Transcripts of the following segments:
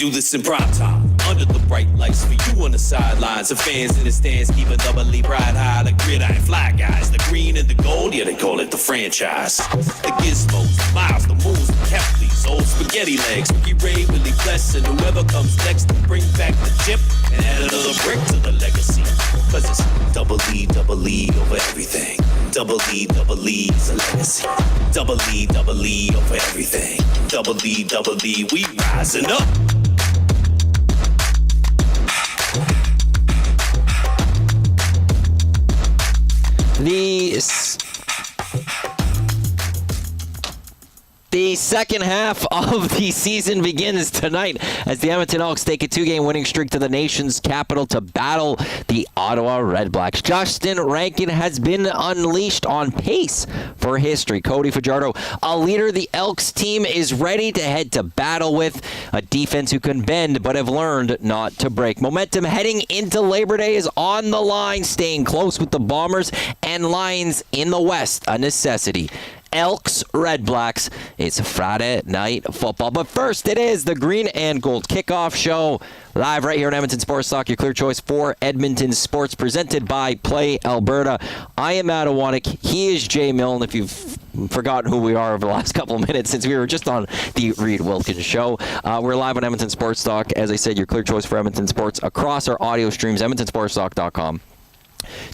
do this in prime time. Under the bright lights for you on the sidelines. The fans in the stands keep a doubly pride high. The gridiron fly guys, the green and the gold, yeah, they call it the franchise. The gizmos, the miles, the moves, the Kepleys, old spaghetti legs. Ricky Ray, Willie Bless, and whoever comes next to bring back the chip and add another brick to the legacy. Cause it's double E over everything. Double E is a legacy. Double E over everything. Double E, we rising up. The second half of the season begins tonight as the Edmonton Elks take a 2-game winning streak to the nation's capital to battle the Ottawa Redblacks. Justin Rankin has been unleashed on pace for history. Cody Fajardo, a leader the Elks team is ready to head to battle with, a defense who can bend but have learned not to break. Momentum heading into Labor Day is on the line, staying close with the Bombers and Lions in the West, a necessity. Elks, Redblacks. It's Friday night football. But first, it is the Green and Gold Kickoff Show, live right here on Edmonton Sports Talk, your clear choice for Edmonton sports, presented by Play Alberta. I am Iwanyk. He is Jay Milne, if you've forgotten who we are over the last couple of minutes since we were just on the Reed Wilkins Show. We're live on Edmonton Sports Talk. As I said, your clear choice for Edmonton sports across our audio streams, edmontonsportstalk.com.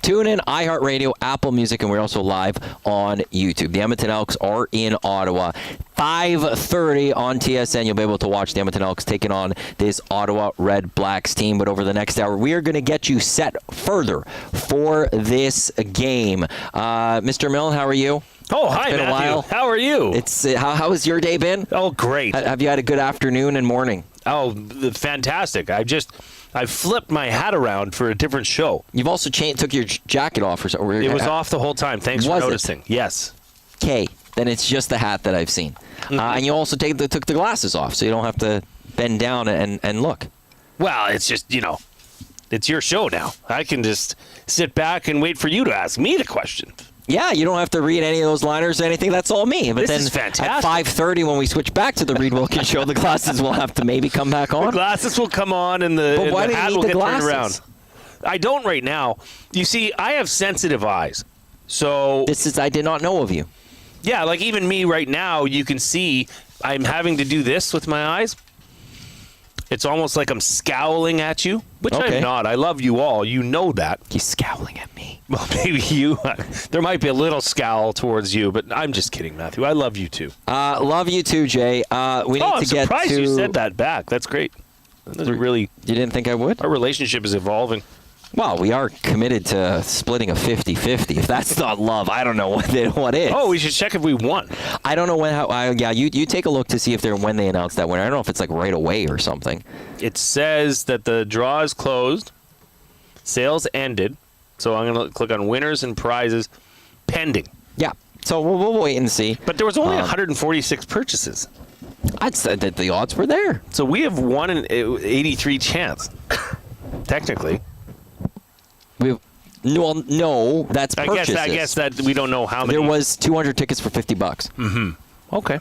Tune in, iHeartRadio, Apple Music, and we're also live on YouTube. The Edmonton Elks are in Ottawa. 5:30 on TSN. You'll be able to watch the Edmonton Elks taking on this Ottawa Redblacks team. But over the next hour, we are going to get you set further for this game. Mr. Milne, how are you? Oh, hi, it's been Matthew. a while. How are you? It's how has your day been? Oh, great. Have you had a good afternoon and morning? Oh, fantastic. I flipped my hat around for a different show. You've also took your jacket off or something. It was off the whole time. Thanks for noticing. Yes. Okay, then it's just the hat that I've seen. And you also took the glasses off, so you don't have to bend down and look. Well, it's just, it's your show now. I can just sit back and wait for you to ask me the question. Yeah, you don't have to read any of those liners or anything. That's all me. But this is fantastic. At 5:30, when we switch back to the Reed Wilkins Show, the glasses will have to maybe come back on. The glasses will come on, and the hat will get turned around. I don't right now. You see, I have sensitive eyes, so I did not know of you. Yeah, like even me right now, you can see I'm having to do this with my eyes. It's almost like I'm scowling at you, which I'm not. I love you all. You know that. He's scowling at me. Well, maybe you. There might be a little scowl towards you, but I'm just kidding, Matthew. I love you too. Love you too, Jay. We need to get to... I'm surprised you said that back. That's great. That's really... You didn't think I would? Our relationship is evolving. Well, we are committed to splitting a 50-50. If that's not love, I don't know what is. Oh, we should check if we won. I don't know when. You take a look to see if when they announce that winner. I don't know if it's like right away or something. It says that the draw is closed. Sales ended. So I'm going to click on winners and prizes pending. Yeah. So we'll wait and see. But there was only 146 purchases. I'd say that the odds were there. So we have 1 in 83 chance, technically. No, that's purchases. I guess that we don't know how many. There was 200 tickets for $50. Mm-hmm. Okay.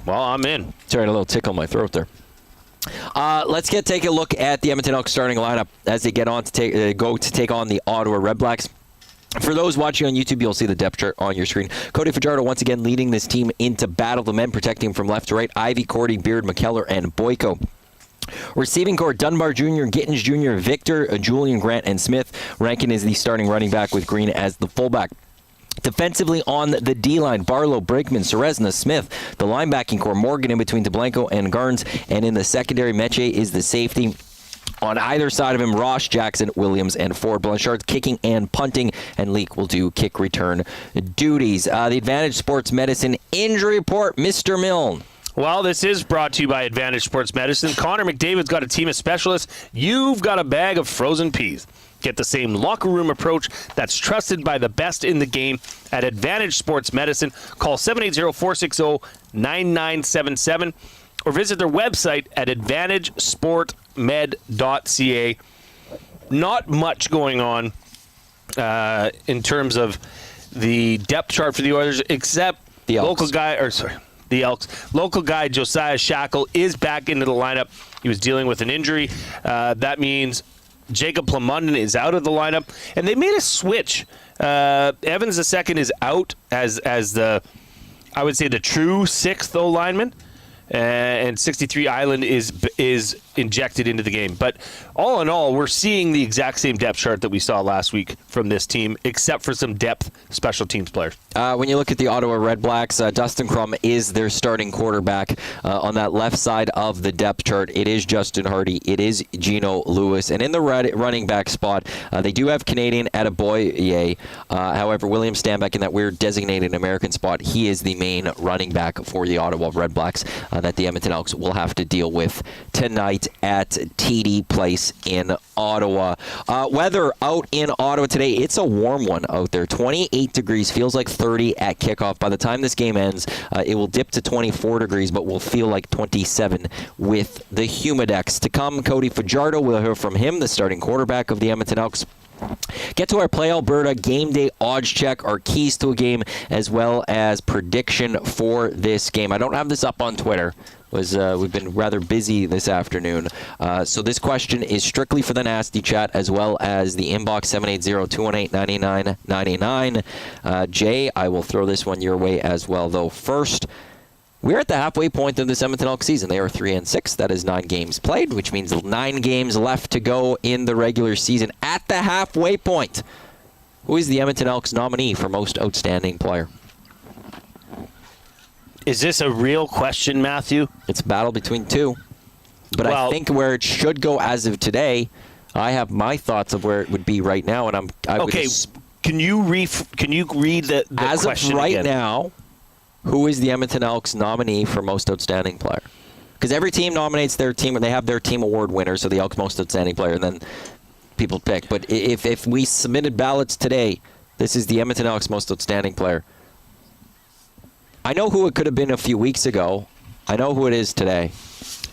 Well, I'm in. Sorry, a little tickle in my throat there. Let's take a look at the Edmonton Elks starting lineup as they get on to take on the Ottawa Redblacks. For those watching on YouTube, you'll see the depth chart on your screen. Cody Fajardo once again leading this team into battle. The men protecting him from left to right. Ivy, Cordy, Beard, McKellar, and Boyko. Receiving core, Dunbar Jr., Gittins Jr., Victor, Julian, Grant, and Smith. Rankin is the starting running back with Green as the fullback. Defensively on the D-line, Barlow, Brakeman, Serezna, Smith. The linebacking core, Morgan in between DeBlanco and Garnes. And in the secondary, Meche is the safety. On either side of him, Ross, Jackson, Williams, and Ford. Blanchard's kicking and punting, and Leak will do kick return duties. The Advantage Sports Medicine Injury Report, Mr. Milne. Well, this is brought to you by Advantage Sports Medicine. Connor McDavid's got a team of specialists. You've got a bag of frozen peas. Get the same locker room approach that's trusted by the best in the game at Advantage Sports Medicine. Call 780-460-9977 or visit their website at advantagesportmed.ca. Not much going on in terms of the depth chart for the Oilers, except the local guy, the the Elks. Local guy Josiah Shackle is back into the lineup. He was dealing with an injury. That means Jacob Plamondon is out of the lineup. And they made a switch. Evans II is out as the, I would say, the true sixth O-lineman. And 63 Island is injected into the game. But all in all, we're seeing the exact same depth chart that we saw last week from this team, except for some depth special teams players. When you look at the Ottawa Redblacks, Dustin Crum is their starting quarterback. On that left side of the depth chart, it is Justin Hardy, it is Gino Lewis. And in the running back spot, they do have Canadian Adeboye. However, William Stanback in that weird designated American spot, he is the main running back for the Ottawa Redblacks that the Edmonton Elks will have to deal with tonight at TD Place in Ottawa. Weather out in Ottawa today, it's a warm one out there. 28 degrees, feels like 30 at kickoff. By the time this game ends, it will dip to 24 degrees, but will feel like 27 with the Humidex. To come, Cody Fajardo, we'll hear from him, the starting quarterback of the Edmonton Elks. Get to our Play Alberta Game Day odds check, our keys to a game, as well as prediction for this game. I don't have this up on Twitter. We've been rather busy this afternoon. So this question is strictly for the Nasty Chat, as well as the inbox 780-218-9999. Jay, I will throw this one your way as well, though. First, we're at the halfway point of this Edmonton Elks season. They are 3-6. That is 9 games played, which means 9 games left to go in the regular season. At the halfway point, who is the Edmonton Elks nominee for most outstanding player? Is this a real question, Matthew? It's a battle between two. But I think where it should go as of today, I have my thoughts of where it would be right now, and okay. Can you read the as question of right again? now? Who is the Edmonton Elks nominee for most outstanding player? Because every team nominates their team, and they have their team award winner, so the Elks most outstanding player, and then people pick. But if we submitted ballots today, this is the Edmonton Elks most outstanding player. I know who it could have been a few weeks ago. I know who it is today.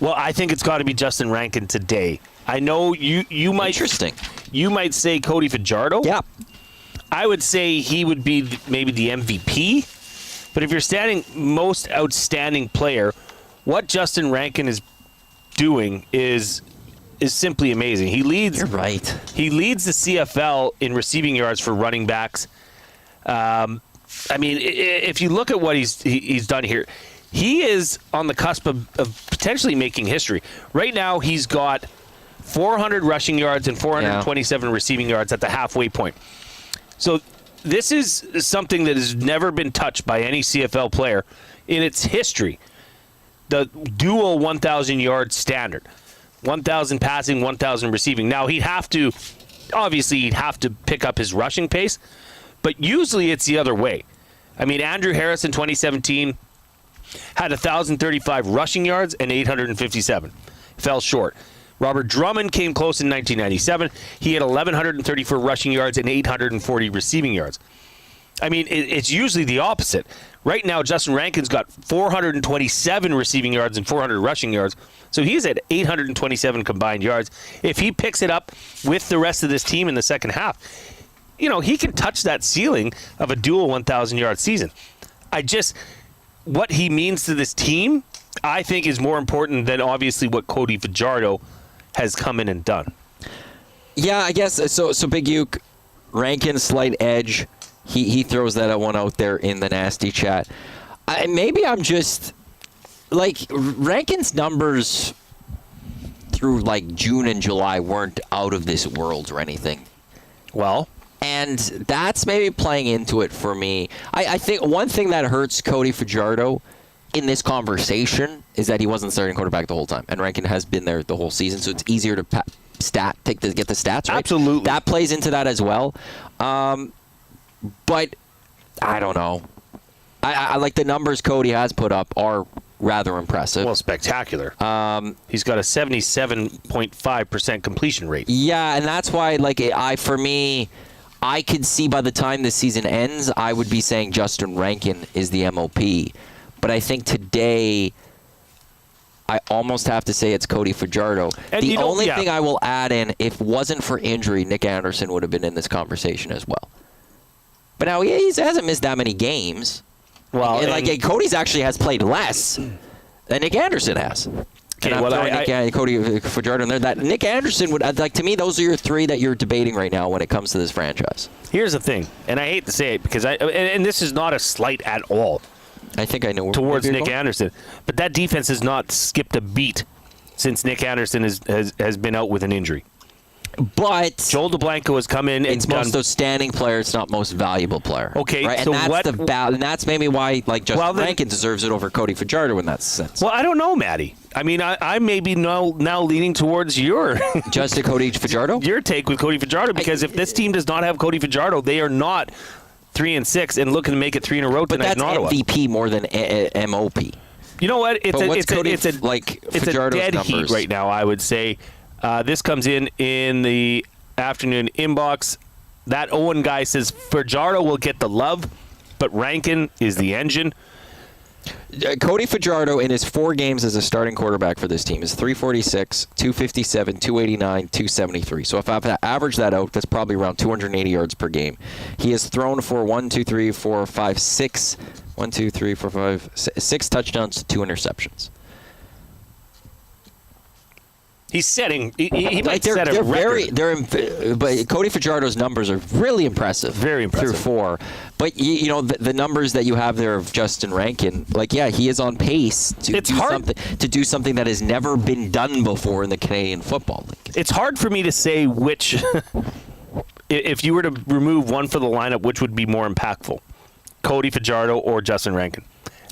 Well, I think it's got to be Justin Rankin today. I know you might. Interesting. You might say Cody Fajardo. Yeah. I would say he would be maybe the MVP. But if you're standing most outstanding player, what Justin Rankin is doing is simply amazing. He leads. You're right. He leads the CFL in receiving yards for running backs. I mean, if you look at what he's done here, he is on the cusp of potentially making history. Right now, he's got 400 rushing yards and 427 receiving yards at the halfway point. So this is something that has never been touched by any CFL player in its history. The dual 1,000-yard standard. 1,000 passing, 1,000 receiving. Now, he'd have to pick up his rushing pace, but usually it's the other way. I mean, Andrew Harris in 2017 had 1,035 rushing yards and 857. Fell short. Robert Drummond came close in 1997. He had 1,134 rushing yards and 840 receiving yards. I mean, it's usually the opposite. Right now, Justin Rankin's got 427 receiving yards and 400 rushing yards. So he's at 827 combined yards. If he picks it up with the rest of this team in the second half, he can touch that ceiling of a dual 1,000-yard season. What he means to this team, I think, is more important than obviously what Cody Fajardo has come in and done. Yeah, I guess so. Big Uke, Rankin, slight edge. He throws that one out there in the Nasty Chat. Maybe I'm just like Rankin's numbers through like June and July weren't out of this world or anything. Well. And that's maybe playing into it for me. I think one thing that hurts Cody Fajardo in this conversation is that he wasn't starting quarterback the whole time, and Rankin has been there the whole season, so it's easier to get the stats right. Absolutely, that plays into that as well. But I don't know. I like the numbers Cody has put up are rather impressive. Well, spectacular. He's got a 77.5% completion rate. Yeah, and that's why, for me, I could see by the time the season ends, I would be saying Justin Rankin is the MOP. But I think today, I almost have to say it's Cody Fajardo. And the only thing I will add in, if it wasn't for injury, Nick Anderson would have been in this conversation as well. But now he hasn't missed that many games. Well, and Cody's actually has played less than Nick Anderson has. Okay, and I'm throwing Cody Fajardo in there. That Nick Anderson would to me. Those are your three that you're debating right now when it comes to this franchise. Here's the thing, and I hate to say it because and this is not a slight at all. I think I know towards Nick Anderson, but that defense has not skipped a beat since Nick Anderson has been out with an injury. But Joel DeBlanco has come in and it's most outstanding player. It's not most valuable player. Okay, right? so and that's maybe why Justin Rankin deserves it over Cody Fajardo in that sense. Well, I don't know, Matty. I mean, I may be now leaning towards your just Cody Fajardo. Your take with Cody Fajardo because if this team does not have Cody Fajardo, they are not 3-6 and looking to make it 3 in a row tonight in Ottawa. But that's MVP more than MOP. You know what? It's a dead numbers? Heat right now. I would say. This comes in the afternoon inbox. That Owen guy says Fajardo will get the love, but Rankin is the engine. Cody Fajardo in his 4 games as a starting quarterback for this team is 346, 257, 289, 273. So if I average that out, that's probably around 280 yards per game. He has thrown for 6 touchdowns to 2 interceptions. He's setting. He might set a record. But Cody Fajardo's numbers are really impressive. Very impressive. Through 4. But the numbers that you have there of Justin Rankin, he is on pace to do something that has never been done before in the Canadian Football League. It's hard for me to say which, if you were to remove one for the lineup, which would be more impactful, Cody Fajardo or Justin Rankin.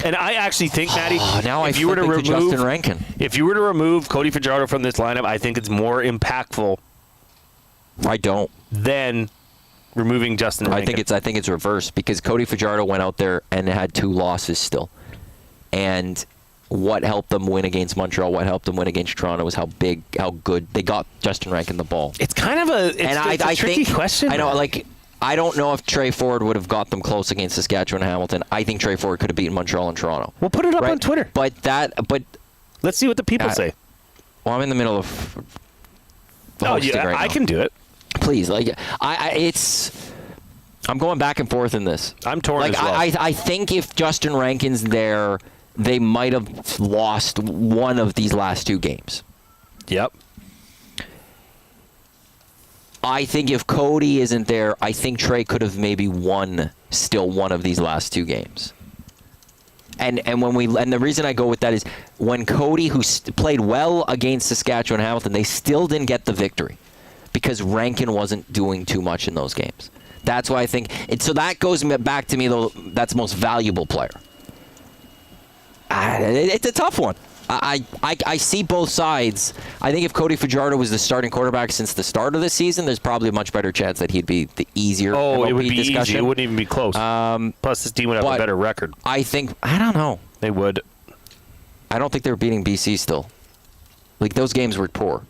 And I actually think, Matty, if you were to remove Justin Rankin, if you were to remove Cody Fajardo from this lineup, I think it's more impactful. I don't. Than removing Justin Rankin. I think it's reversed because Cody Fajardo went out there and had 2 losses still, and what helped them win against Montreal, what helped them win against Toronto was how good they got Justin Rankin the ball. It's kind of a tricky question. I know, I don't know if Trey Ford would have got them close against Saskatchewan and Hamilton. I think Trey Ford could have beaten Montreal and Toronto. We'll put it up on Twitter. But let's see what the people say. Well, I'm in the middle of right now. I can do it. Please, I'm going back and forth in this. I'm torn as well. I think if Justin Rankin's there, they might have lost one of these last 2 games. Yep. I think if Cody isn't there, I think Trey could have maybe won one of these last 2 games. And the reason I go with that is when Cody, who played well against Saskatchewan and Hamilton, they still didn't get the victory because Rankin wasn't doing too much in those games. That's why I think so that goes back to me though. That's most valuable player. It's a tough one. I see both sides. I think if Cody Fajardo was the starting quarterback since the start of the season, there's probably a much better chance that he'd be the easier MLB it would be discussion. Easy. It wouldn't even be close. Plus, this team would have a better record. I don't know. They would. I don't think they were beating BC still. Those games were poor.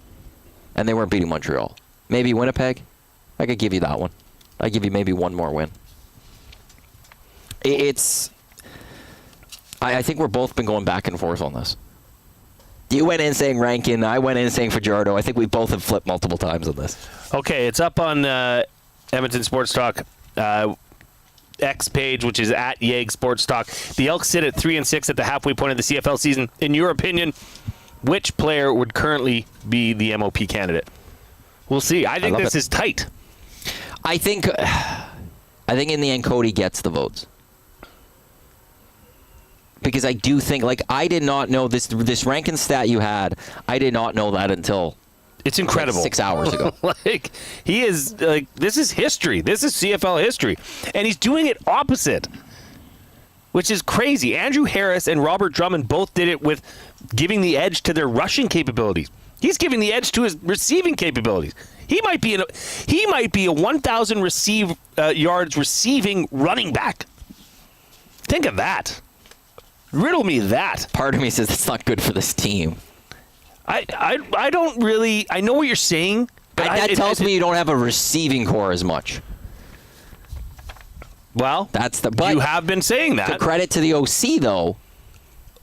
And they weren't beating Montreal. Maybe Winnipeg? I could give you that one. I'd give you maybe one more win. I think we're both been going back and forth on this. You went in saying Rankin. I went in saying Fajardo. I think we both have flipped multiple times on this. Okay, it's up on Edmonton Sports Talk X page, which is at Yeg Sports Talk. The Elks sit at 3-6 at the halfway point of the CFL season. In your opinion, which player would currently be the MOP candidate? We'll see. I think this is tight. I think in the end, Cody gets the votes. Because I do think, I did not know this Rankin stat you had. I did not know that until it's incredible 6 hours ago. He is this is history. This is CFL history, and he's doing it opposite, which is crazy. Andrew Harris and Robert Drummond both did it with giving the edge to their rushing capabilities. He's giving the edge to his receiving capabilities. He might be a 1,000 yards receiving running back. Think of that. Riddle me that. Part of me says it's not good for this team. I don't really. I know what you're saying. But that tells me you don't have a receiving core as much. Well, but you have been saying that. The credit to the OC though.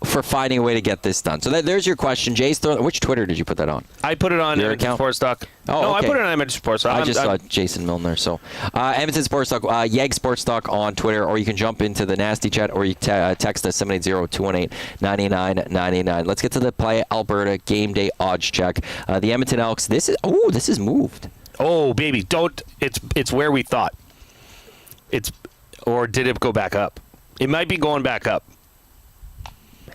for finding a way to get this done. So there's your question. Jay's throwing. Which Twitter did you put that on? I put it on Your Edmonton account? Sports Talk. Oh, no, okay. I put it on Edmonton Sports Talk. I just saw Jason Milne. So Edmonton Sports Talk, Yeg Sports Talk on Twitter, or you can jump into the nasty chat, or you text us 780-218-9999. Let's get to the Play Alberta game day odds check. The Edmonton Elks. This is moved. Oh, baby, don't. It's where we thought. Or did it go back up? It might be going back up.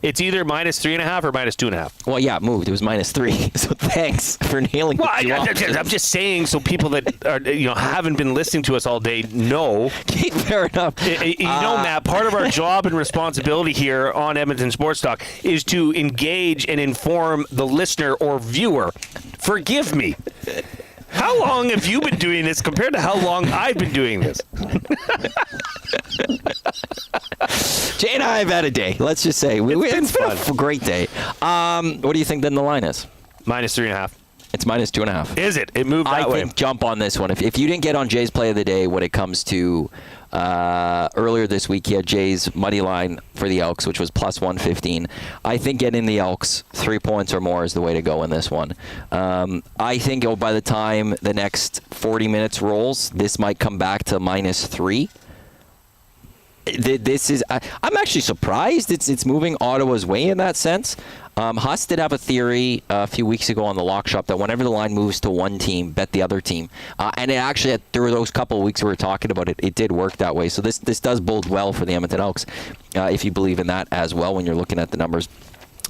It's either -3.5 or -2.5. Well, yeah, it moved. It was -3. So thanks for nailing it. I'm just saying, so people that are haven't been listening to us all day know. Fair enough. Matt, part of our job and responsibility here on Edmonton Sports Talk is to engage and inform the listener or viewer. Forgive me. How long have you been doing this compared to how long I've been doing this? Jay and I have had a day. Let's just say it's been a great day. What do you think then the line is? -3.5. It's -2.5. Is it? It moved that way. I think jump on this one. If you didn't get on Jay's play of the day when it comes to earlier this week, he had Jay's money line for the Elks, which was +115. I think getting the Elks 3 points or more is the way to go in this one. I think by the time the next 40 minutes rolls, this might come back to -3. This is. I'm actually surprised it's moving Ottawa's way in that sense. Huss did have a theory a few weeks ago on the Lock Shop that whenever the line moves to one team, bet the other team. And it actually, through those couple of weeks we were talking about it, it did work that way. So this does bode well for the Edmonton Elks, if you believe in that as well when you're looking at the numbers.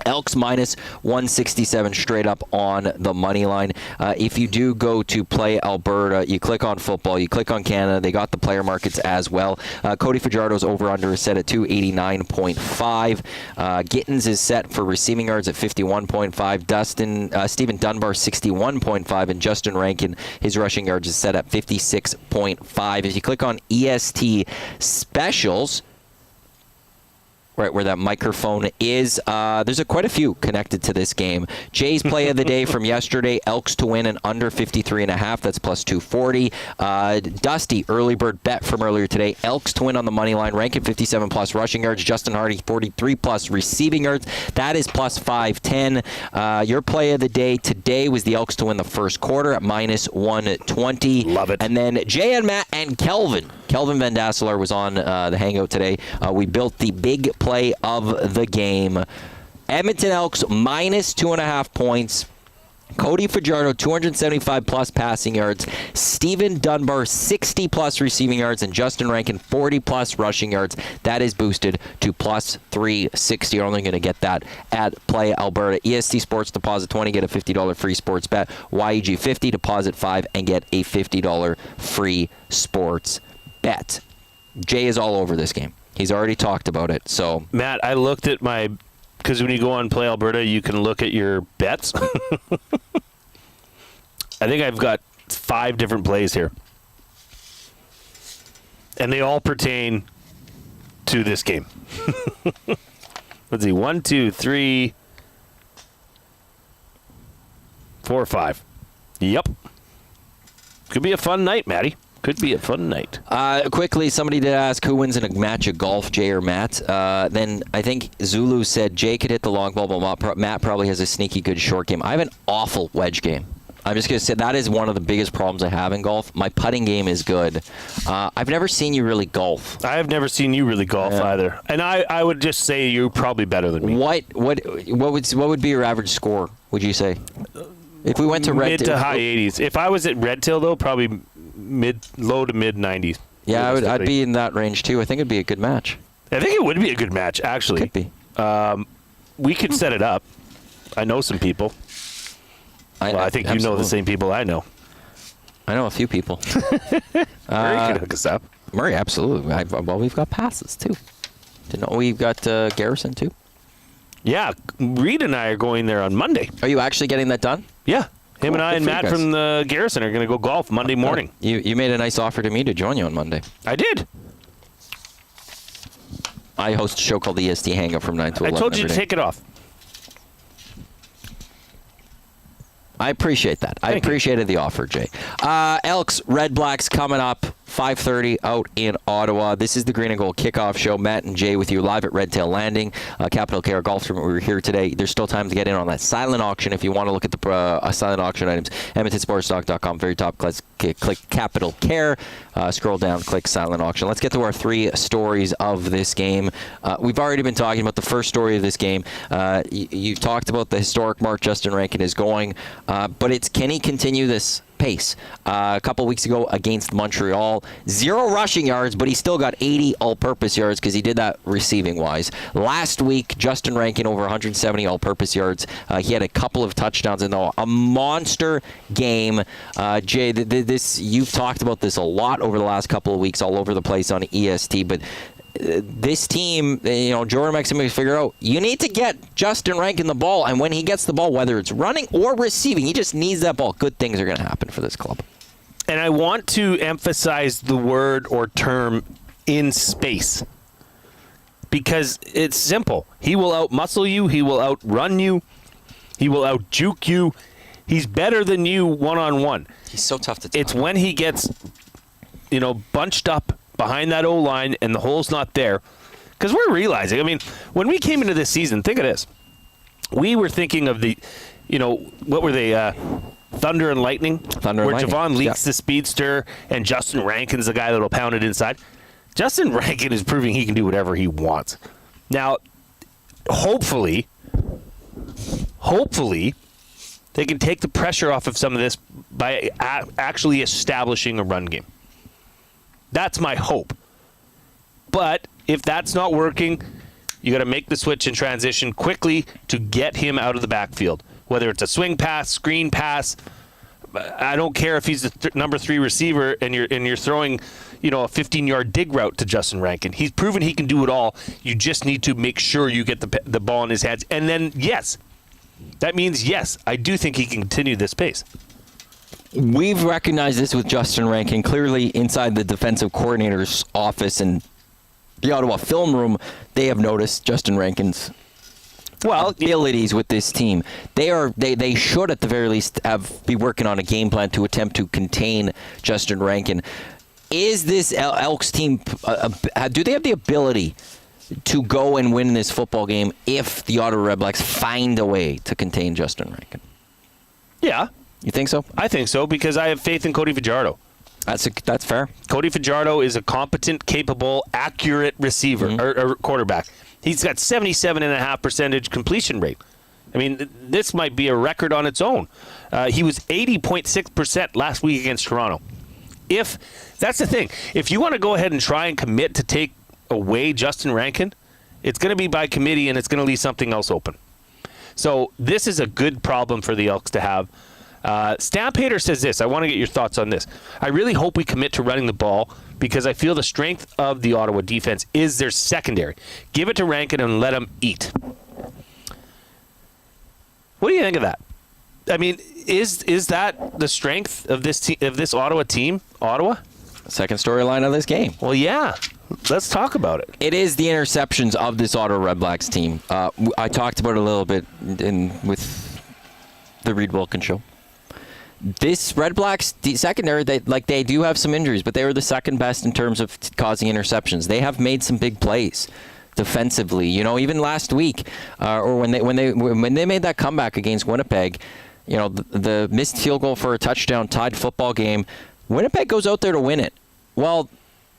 Elks -167 straight up on the money line. If you do go to Play Alberta, you click on football, you click on Canada. They got the player markets as well. Cody Fajardo's over-under is set at 289.5. Gittins is set for receiving yards at 51.5. Stephen Dunbar 61.5, and Justin Rankin, his rushing yards is set at 56.5. If you click on EST Specials, right where that microphone is, there's quite a few connected to this game. Jay's play of the day from yesterday, Elks to win and under 53.5. That's +240. Dusty, early bird bet from earlier today, Elks to win on the money line, Rankin 57+ rushing yards, Justin Hardy 43+ receiving yards. That is +510. Your play of the day today was the Elks to win the first quarter at -120. Love it. And then Jay and Matt and Kelvin Van Dasselaar was on the Hangout today. We built the big play of the game. Edmonton Elks -2.5 points. Cody Fajardo 275+ passing yards. Stephen Dunbar 60+ receiving yards, and Justin Rankin 40+ rushing yards. That is boosted to +360. You're only going to get that at Play Alberta. EST Sports, deposit 20, get a $50 free sports bet. YEG 50, deposit 5, and get a $50 free sports bet. Jay is all over this game. He's already talked about it. So Matt, I looked at because when you go on Play Alberta, you can look at your bets. I think I've got 5 different plays here. And they all pertain to this game. Let's see. 1, 2, 3, 4, 5. Yep. Could be a fun night, Matty. Could be a fun night. Quickly, somebody did ask who wins in a match of golf, Jay or Matt. Then I think Zulu said Jay could hit the long ball, but Matt probably has a sneaky good short game. I have an awful wedge game. I'm just going to say that is one of the biggest problems I have in golf. My putting game is good. I've never seen you really golf. I have never seen you really golf either. And I would just say you're probably better than me. What would be your average score, would you say? If we went to mid to high 80s. If I was at Redtail, though, probably low to mid 90s. Yeah, I'd be in that range too. I think it'd be a good match. I think it would be a good match, actually. Could be. We could set it up. I know some people. I think you know the same people I know. I know a few people. Murray could hook us up. Murray, absolutely. We've got passes too. Didn't know we've got Garrison too. Yeah, Reed and I are going there on Monday. Are you actually getting that done? Yeah. Cool. Him and I and Matt from the Garrison are going to go golf Monday morning. You made a nice offer to me to join you on Monday. I did. I host a show called the EST Hangout from 9 to 11 I told you to take it off. I appreciate that. I appreciated the offer, Jay. Elks, Redblacks coming up 5:30 out in Ottawa. This is the Green and Gold Kickoff Show. Matt and Jay with you live at Redtail Landing, Capital Care Golf Tournament. We were here today. There's still time to get in on that silent auction if you want to look at the silent auction items. EdmontonSportsTalk.com, very top, click Capital Care. Scroll down, click silent auction. Let's get to our 3 stories of this game. We've already been talking about the first story of this game. You've talked about the historic mark Justin Rankin is going, but it's can he continue this pace? A couple weeks ago against Montreal, 0 rushing yards, but he still got 80 all-purpose yards because he did that receiving-wise. Last week, Justin Rankin over 170 all-purpose yards. He had a couple of touchdowns in a monster game. Jay, this you've talked about this a lot over the last couple of weeks, all over the place on EST, but this team, Jordan makes him figure out, you need to get Justin Rankin the ball, and when he gets the ball, whether it's running or receiving, he just needs that ball. Good things are going to happen for this club. And I want to emphasize the word or term in space because it's simple. He will out-muscle you. He will outrun you. He will out-juke you. He's better than you one-on-one. He's so tough to tackle. It's when he gets, bunched up behind that O-line and the hole's not there. Because we're realizing, when we came into this season, think of this. We were thinking of the, what were they, Thunder and Lightning? Thunder and Lightning. Where Javon Leaks the speedster and Justin Rankin's the guy that'll pound it inside. Justin Rankin is proving he can do whatever he wants. Now, hopefully, they can take the pressure off of some of this by actually establishing a run game. That's my hope. But if that's not working, you got to make the switch and transition quickly to get him out of the backfield. Whether it's a swing pass, screen pass, I don't care if he's the number 3 receiver and you're throwing, a 15-yard dig route to Justin Rankin. He's proven he can do it all. You just need to make sure you get the ball in his hands. And then, that means, I do think he can continue this pace. We've recognized this with Justin Rankin. Clearly, inside the defensive coordinator's office and the Ottawa film room, they have noticed Justin Rankin's abilities with this team. They should, at the very least, be working on a game plan to attempt to contain Justin Rankin. Is this Elks team, do they have the ability to go and win this football game if the Ottawa Redblacks find a way to contain Justin Rankin? Yeah. You think so? I think so because I have faith in Cody Fajardo. That's fair. Cody Fajardo is a competent, capable, accurate receiver or quarterback. He's got 77.5% completion rate. This might be a record on its own. He was 80.6% last week against Toronto. That's the thing. If you want to go ahead and try and commit to take away Justin Rankin, it's going to be by committee and it's going to leave something else open. So this is a good problem for the Elks to have. Stamp Hater says this. I want to get your thoughts on this. I really hope we commit to running the ball because I feel the strength of the Ottawa defense is their secondary. Give it to Rankin and let him eat. What do you think of that? Is that the strength of this Ottawa team? Ottawa? Second storyline of this game. Well, yeah. Let's talk about it. It is the interceptions of this Ottawa Redblacks team. I talked about it a little bit with the Reed Wilkins show. This Redblacks secondary, they do have some injuries, but they were the second best in terms of causing interceptions. They have made some big plays defensively. Even last week, or when they made that comeback against Winnipeg, the missed field goal for a touchdown tied football game. Winnipeg goes out there to win it. Well,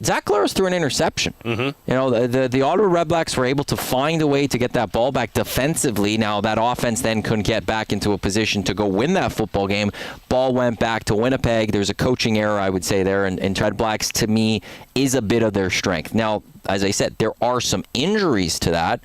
Zach Collaros threw an interception. Mm-hmm. The Ottawa Redblacks were able to find a way to get that ball back defensively. Now, that offense then couldn't get back into a position to go win that football game. Ball went back to Winnipeg. There's a coaching error, I would say, there. And Redblacks, to me, is a bit of their strength. Now, as I said, there are some injuries to that.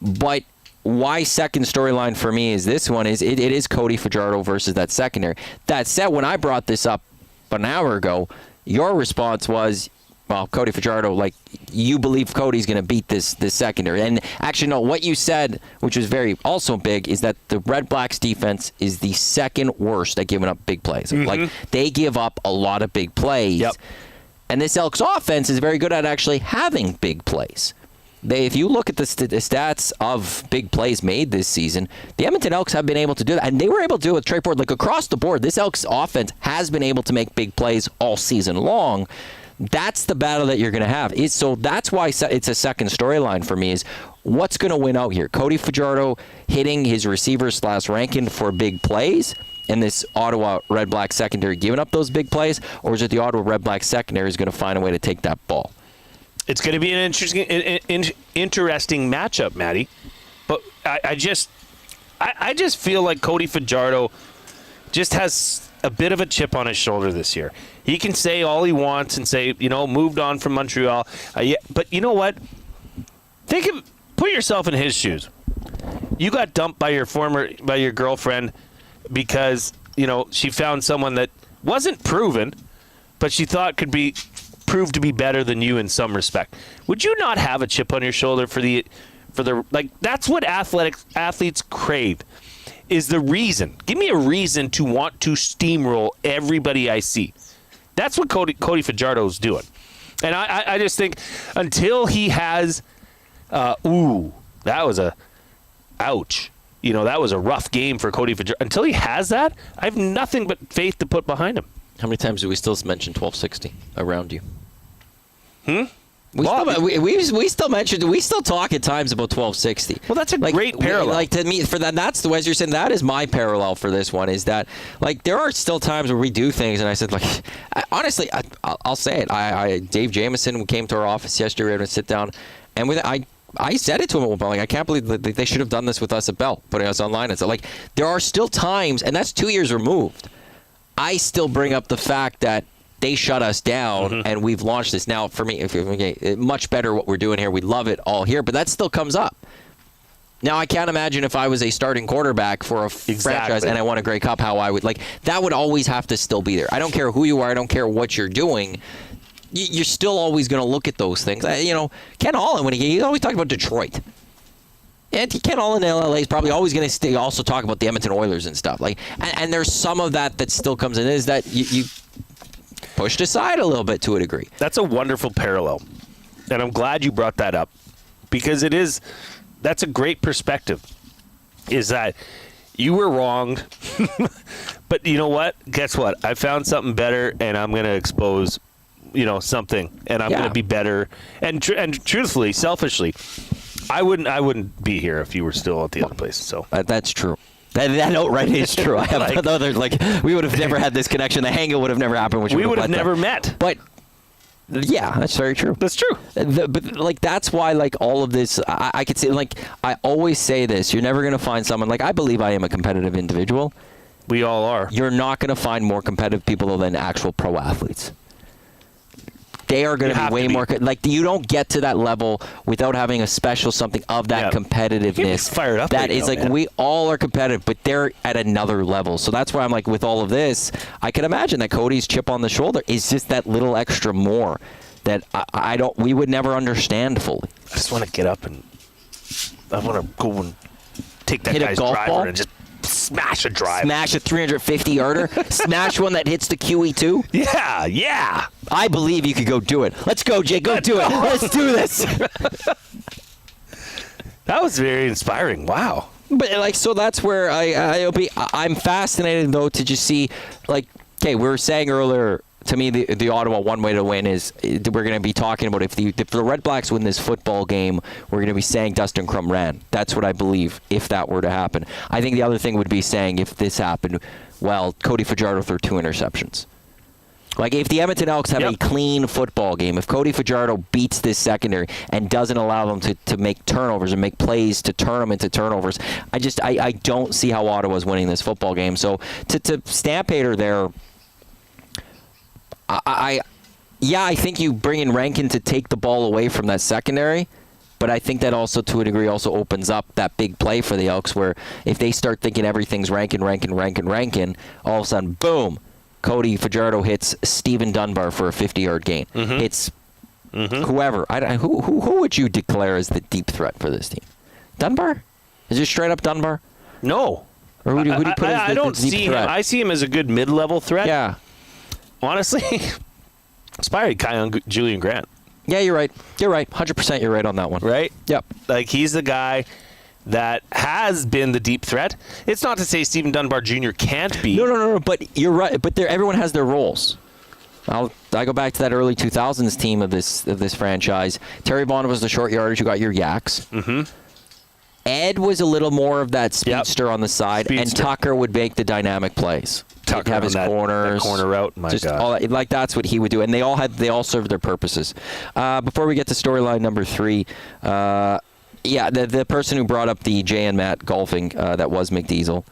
But why second storyline for me is this one is it is Cody Fajardo versus that secondary. That said, when I brought this up an hour ago, your response was, well, Cody Fajardo, you believe Cody's going to beat this secondary. And actually, no, what you said, which was very also big, is that the Redblacks defense is the second worst at giving up big plays. Mm-hmm. They give up a lot of big plays. Yep. And this Elks offense is very good at actually having big plays. If you look at the stats of big plays made this season, the Edmonton Elks have been able to do that. And they were able to do it with Trey Ford. Across the board, this Elks offense has been able to make big plays all season long. That's the battle that you're going to have. So that's why it's a second storyline for me is what's going to win out here? Cody Fajardo hitting his receiver / Rankin for big plays and this Ottawa Redblacks secondary giving up those big plays, or is it the Ottawa Redblacks secondary is going to find a way to take that ball? It's going to be an interesting matchup, Matty. But I just feel like Cody Fajardo just has a bit of a chip on his shoulder this year. He can say all he wants and say, moved on from Montreal. But you know what? Put yourself in his shoes. You got dumped by your girlfriend because, she found someone that wasn't proven, but she thought could be proved to be better than you in some respect. Would you not have a chip on your shoulder for the that's what athletes crave, is the reason. Give me a reason to want to steamroll everybody I see. That's what Cody Fajardo's doing. And I just think until he has that was a ouch. That was a rough game for Cody Fajardo. Until he has that, I have nothing but faith to put behind him. How many times do we still mention 1260 around you? We still talk at times about 1260. Well, that's a great parallel. To me, for that, that's the way you're saying. That is my parallel for this one. Is that there are still times where we do things, and I said honestly, I'll say it. Dave Jamieson came to our office yesterday. We were going to sit down, and I said it to him about I can't believe that they should have done this with us at Bell, putting us online. And so there are still times, and that's 2 years removed. I still bring up the fact that they shut us down, and we've launched this. Now, for me, much better what we're doing here. We love it all here, but that still comes up. Now, I can't imagine if I was a starting quarterback for a franchise and I won a Grey Cup, how I would that would always have to still be there. I don't care who you are. I don't care what you're doing. You're still always going to look at those things. Ken Holland, when he always talked about Detroit. And Ken Holland in LA is probably always going to also talk about the Edmonton Oilers and stuff. And there's some of that still comes in, is that you pushed aside a little bit to a degree. That's a wonderful parallel. And I'm glad you brought that up, because that's a great perspective, is that you were wronged, but you know what? Guess what? I found something better, and I'm going to expose, something, and I'm going to be better. And truthfully, selfishly, I wouldn't be here if you were still at the other place. So that's true. That outright is true. I have we would have never had this connection. The hangout would have never happened. We would have never met. But yeah, that's very true. That's true. But that's why all of this, I could say I always say this. You're never going to find someone I believe I am a competitive individual. We all are. You're not going to find more competitive people than actual pro athletes. They are going to be way more. You don't get to that level without having a special something of that competitiveness. Fired up. That is we all are competitive, but they're at another level. So that's why I'm with all of this, I can imagine that Cody's chip on the shoulder is just that little extra more that we would never understand fully. I just want to get up and I want to go and take that guy's driver ball? and just smash a drive. Smash a 350-yarder. Smash one that hits the QE2. Yeah. I believe you could go do it. Let's go, Jay. Go do it. Let's do this. That was very inspiring. Wow. But so that's where I'm fascinated though to just see we were saying earlier. To me, the Ottawa one way to win is we're going to be talking about if the Redblacks win this football game, we're going to be saying Dustin Crum ran. That's what I believe if that were to happen. I think the other thing would be saying if this happened, Cody Fajardo threw 2 interceptions. If the Edmonton Elks have a clean football game, if Cody Fajardo beats this secondary and doesn't allow them to make turnovers and make plays to turn them into turnovers, I don't see how Ottawa's winning this football game. So to stamp Hater there, I think you bring in Rankin to take the ball away from that secondary, but I think that also, to a degree, also opens up that big play for the Elks where if they start thinking everything's Rankin, all of a sudden, boom, Cody Fajardo hits Steven Dunbar for a 50-yard gain. It's whoever. Who would you declare as the deep threat for this team? Dunbar? Is it straight up Dunbar? No. Or who do you put as the deep threat? I see him as a good mid-level threat. Yeah. Honestly, inspired Kai on Julian Grant. Yeah, you're right. 100% you're right on that one. Right? Yep. He's the guy that has been the deep threat. It's not to say Stephen Dunbar Jr. can't be. No. But you're right. But everyone has their roles. I go back to that early 2000s team of this franchise. Terry Bond was the short yardage. You got your Yaks. Mm-hmm. Ed was a little more of that speedster on the side, and Tucker would make the dynamic plays. Tucker have his corners, that corner route. My God, all that, like that's what he would do, and they all served their purposes. Before we get to storyline number 3, the person who brought up the Jay and Matt golfing that was McDiesel.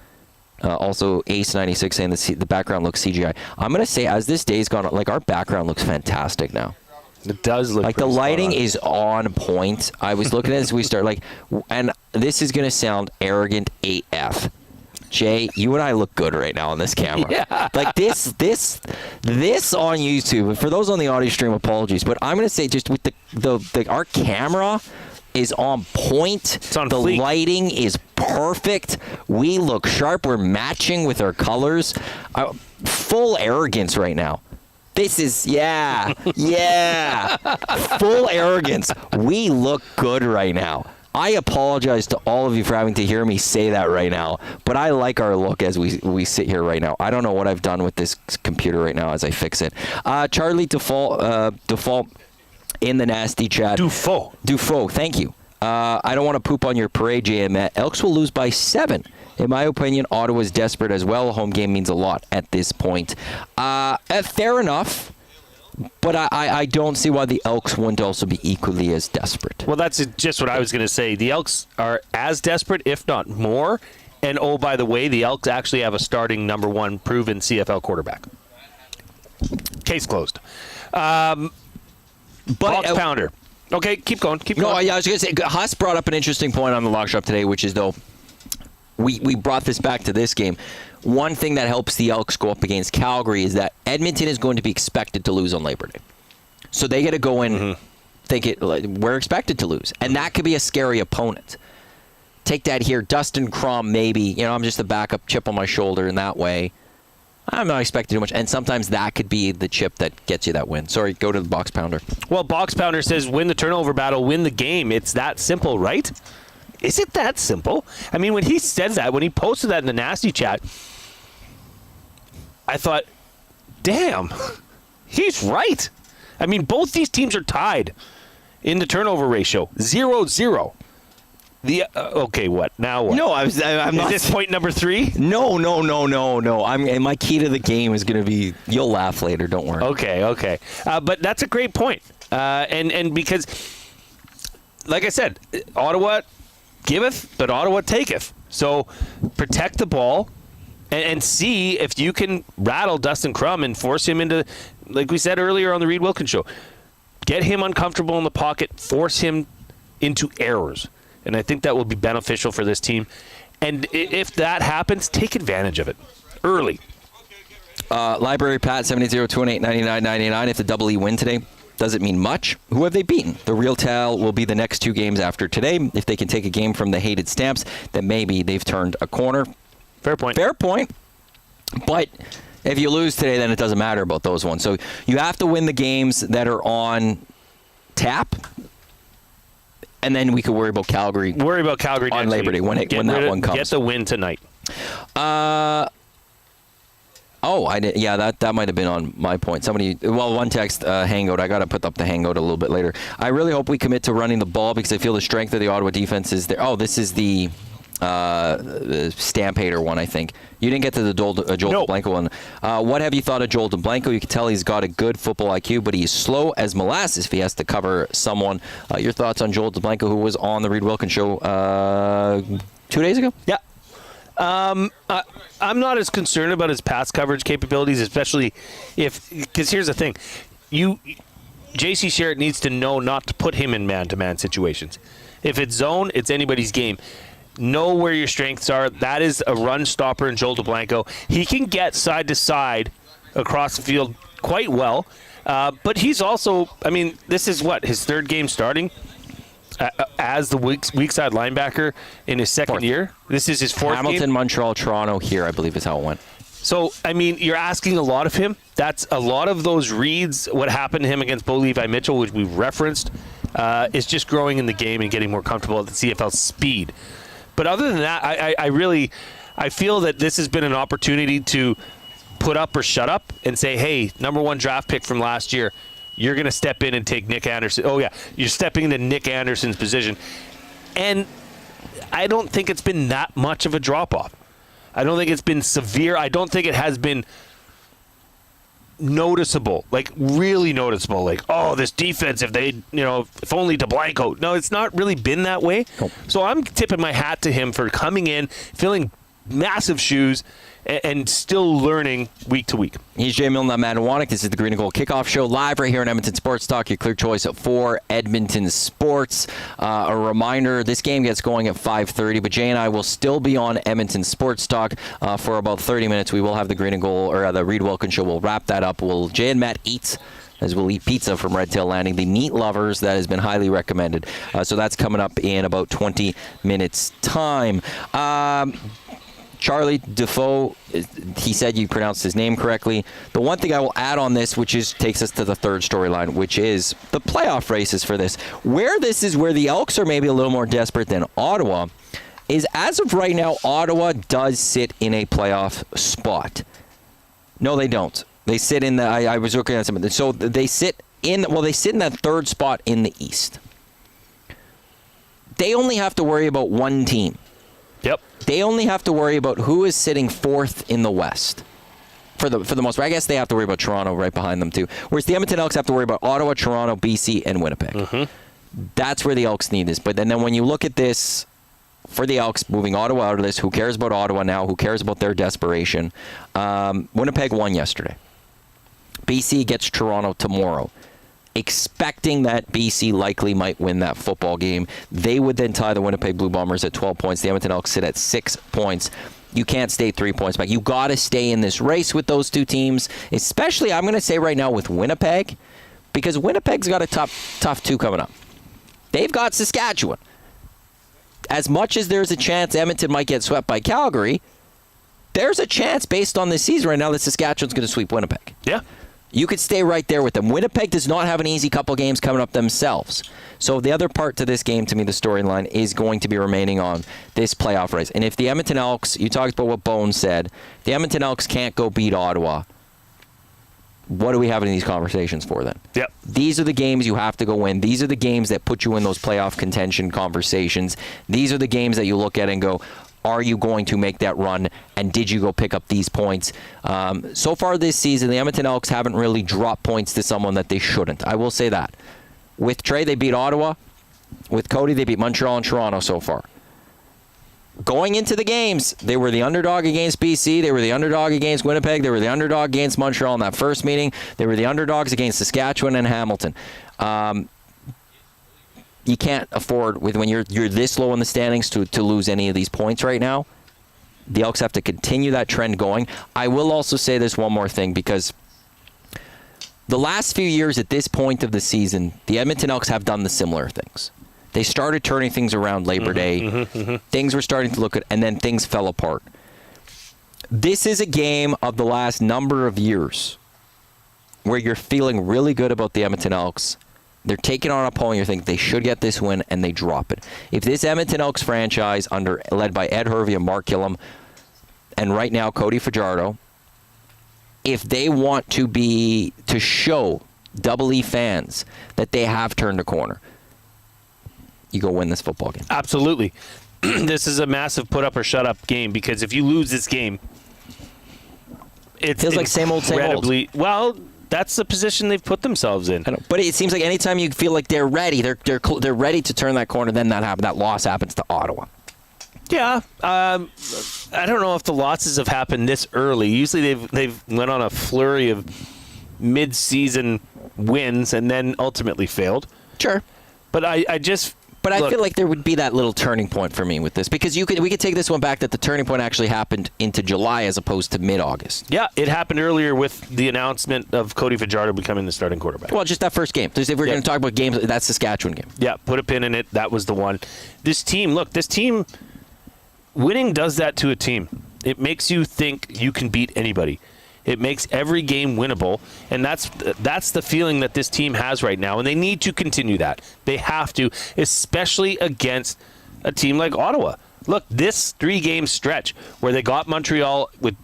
Also, Ace96 saying the background looks CGI. I'm going to say, as this day's gone on, like, our background looks fantastic now. It does look like the lighting is on point. I was looking at it as we start, like, and this is going to sound arrogant AF. Jay, you and I look good right now on this camera. Yeah. Like this on YouTube. For those on the audio stream, apologies, but I'm going to say just with the our camera is on point. It's on the fleek. Lighting is perfect. We look sharp. We're matching with our colors. Full arrogance right now. This is, full arrogance. We look good right now. I apologize to all of you for having to hear me say that right now, but I like our look as we sit here right now. I don't know what I've done with this computer right now as I fix it. Charlie Default in the nasty chat. Dufault, thank you. I don't want to poop on your parade, JM. Elks will lose by 7. In my opinion, Ottawa's desperate as well. A home game means a lot at this point. Fair enough, but I don't see why the Elks wouldn't also be equally as desperate. Well, that's just what I was going to say. The Elks are as desperate, if not more. And, oh, by the way, the Elks actually have a starting number 1 proven CFL quarterback. Case closed. Box pounder. Okay, keep going. No, yeah, I was going to say, Huss brought up an interesting point on the Lock Shop today, which is, though, we brought this back to this game. One thing that helps the Elks go up against Calgary is that Edmonton is going to be expected to lose on Labor Day. So they got to go in thinking, we're expected to lose. And that could be a scary opponent. Take that here. Dustin Crum, maybe. I'm just a backup chip on my shoulder in that way. I'm not expecting too much. And sometimes that could be the chip that gets you that win. Sorry, go to the Box Pounder. Well, Box Pounder says win the turnover battle, win the game. It's that simple, right? Is it that simple? I mean, when he says that, when he posted that in the nasty chat, I thought, damn, he's right. I mean, both these teams are tied in the turnover ratio, 0-0. Okay, what? Now what? No, I'm not. Is this point number 3? No. And my key to the game is going to be, you'll laugh later, don't worry. Okay. But that's a great point. And because, like I said, Ottawa giveth, but Ottawa taketh. So protect the ball and see if you can rattle Dustin Crum and force him into, like we said earlier on the Reed Wilkins show, get him uncomfortable in the pocket, force him into errors. And I think that will be beneficial for this team. And if that happens, take advantage of it early. Library Pat, 780-218-9999. If the Double E win today, does it mean much? Who have they beaten? The real tell will be the next 2 games after today. If they can take a game from the hated Stamps, then maybe they've turned a corner. Fair point. But if you lose today, then it doesn't matter about those ones. So you have to win the games that are on tap. And then we could worry about Calgary. On Labor Day when that one comes. Get the win tonight. I did. Yeah, that might have been on my point. One text, hangout. I got to put up the hangout a little bit later. I really hope we commit to running the ball because I feel the strength of the Ottawa defense is there. Oh, this is the Stamp Hater one, I think. You didn't get to the Joel DeBlanco one. What have you thought of Joel DeBlanco? You can tell he's got a good football IQ, but he's slow as molasses if he has to cover someone. Your thoughts on Joel DeBlanco, who was on the Reed Wilkins show 2 days ago? Yeah. I'm not as concerned about his pass coverage capabilities, especially because here's the thing. J.C. Sherritt needs to know not to put him in man-to-man situations. If it's zone, it's anybody's game. Know where your strengths are. That is a run stopper in Joel DeBlanco. He can get side to side across the field quite well, but he's also, this is his 3rd game starting as the weak side linebacker in his 2nd year. This is his 4th Hamilton, game. Montreal, Toronto, here, I believe is how it went. So, you're asking a lot of him. That's a lot of those reads, what happened to him against Bo Levi Mitchell, which we've referenced, is just growing in the game and getting more comfortable at the CFL speed. But other than that, I feel that this has been an opportunity to put up or shut up and say, hey, number 1 draft pick from last year, you're going to step in and take Nick Anderson. Oh, yeah, you're stepping into Nick Anderson's position. And I don't think it's been that much of a drop-off. I don't think it's been severe. I don't think it has been noticeable, like really noticeable. Like, oh, this defense, if only DeBlanco. No, it's not really been that way. Nope. So I'm tipping my hat to him for coming in, filling massive shoes, and still learning week to week. He's Jay Milne, I'm Matt Iwanyk. This is the Green and Gold Kickoff Show, live right here on Edmonton Sports Talk, your clear choice for Edmonton sports. A reminder, this game gets going at 5:30, but Jay and I will still be on Edmonton Sports Talk for about 30 minutes. We will have the Green and Gold, or the Reed Wilkins Show. We'll wrap that up. Jay and Matt eat, as we'll eat pizza from Red Tail Landing, the meat lovers that has been highly recommended. So that's coming up in about 20 minutes' time. Charlie Defoe, he said you pronounced his name correctly. The one thing I will add on this, takes us to the third storyline, which is the playoff races for this. Where the Elks are maybe a little more desperate than Ottawa, is as of right now, Ottawa does sit in a playoff spot. No, they don't. They sit in I was looking at something. So they sit in that third spot in the East. They only have to worry about one team. Yep. They only have to worry about who is sitting 4th in the West. For the most part, I guess they have to worry about Toronto right behind them too. Whereas the Edmonton Elks have to worry about Ottawa, Toronto, BC, and Winnipeg. Mm-hmm. That's where the Elks need this. But then when you look at this, for the Elks, moving Ottawa out of this, who cares about Ottawa now? Who cares about their desperation? Winnipeg won yesterday. BC gets Toronto tomorrow. Expecting that BC likely might win that football game. They would then tie the Winnipeg Blue Bombers at 12 points. The Edmonton Elks sit at 6 points. You can't stay 3 points back. You got to stay in this race with those two teams, especially, I'm going to say right now, with Winnipeg, because Winnipeg's got a tough 2 coming up. They've got Saskatchewan. As much as there's a chance Edmonton might get swept by Calgary, there's a chance based on this season right now that Saskatchewan's going to sweep Winnipeg. Yeah. You could stay right there with them. Winnipeg does not have an easy couple games coming up themselves. So the other part to this game, to me, the storyline, is going to be remaining on this playoff race. And if the Edmonton Elks, you talked about what Bones said, the Edmonton Elks can't go beat Ottawa, what are we having these conversations for then? Yep. These are the games you have to go win. These are the games that put you in those playoff contention conversations. These are the games that you look at and go, are you going to make that run, and did you go pick up these points? So far this season, the Edmonton Elks haven't really dropped points to someone that they shouldn't. I will say that. With Trey, they beat Ottawa. With Cody, they beat Montreal and Toronto so far. Going into the games, they were the underdog against BC. They were the underdog against Winnipeg. They were the underdog against Montreal in that first meeting. They were the underdogs against Saskatchewan and Hamilton. You can't afford, when you're this low in the standings, to lose any of these points right now. The Elks have to continue that trend going. I will also say this one more thing, because the last few years at this point of the season, the Edmonton Elks have done the similar things. They started turning things around Labor Day. Things were starting to look good, and then things fell apart. This is a game of the last number of years where you're feeling really good about the Edmonton Elks. They're taking on an opponent you think they should get this win, and they drop it. If this Edmonton Elks franchise, led by Ed Hervey and Mark Gillum, and right now Cody Fajardo, if they want to show Double E fans that they have turned a corner, you go win this football game. Absolutely. This is a massive put-up-or-shut-up game, because if you lose this game, it feels like same old. Well, that's the position they've put themselves in. I know, but it seems like anytime you feel like they're ready, they're ready to turn that corner, then that loss happens to Ottawa. Yeah, I don't know if the losses have happened this early. Usually they've went on a flurry of mid-season wins and then ultimately failed. Sure, but I feel like there would be that little turning point for me with this, because we could take this one back that the turning point actually happened into July as opposed to mid-August. Yeah, it happened earlier with the announcement of Cody Fajardo becoming the starting quarterback. Well, just that first game. If we're going to talk about games, that Saskatchewan game. Yeah, put a pin in it. That was the one. This team, winning does that to a team. It makes you think you can beat anybody. It makes every game winnable, and that's the feeling that this team has right now, and they need to continue that. They have to, especially against a team like Ottawa. Look, this 3-game stretch where they got Montreal with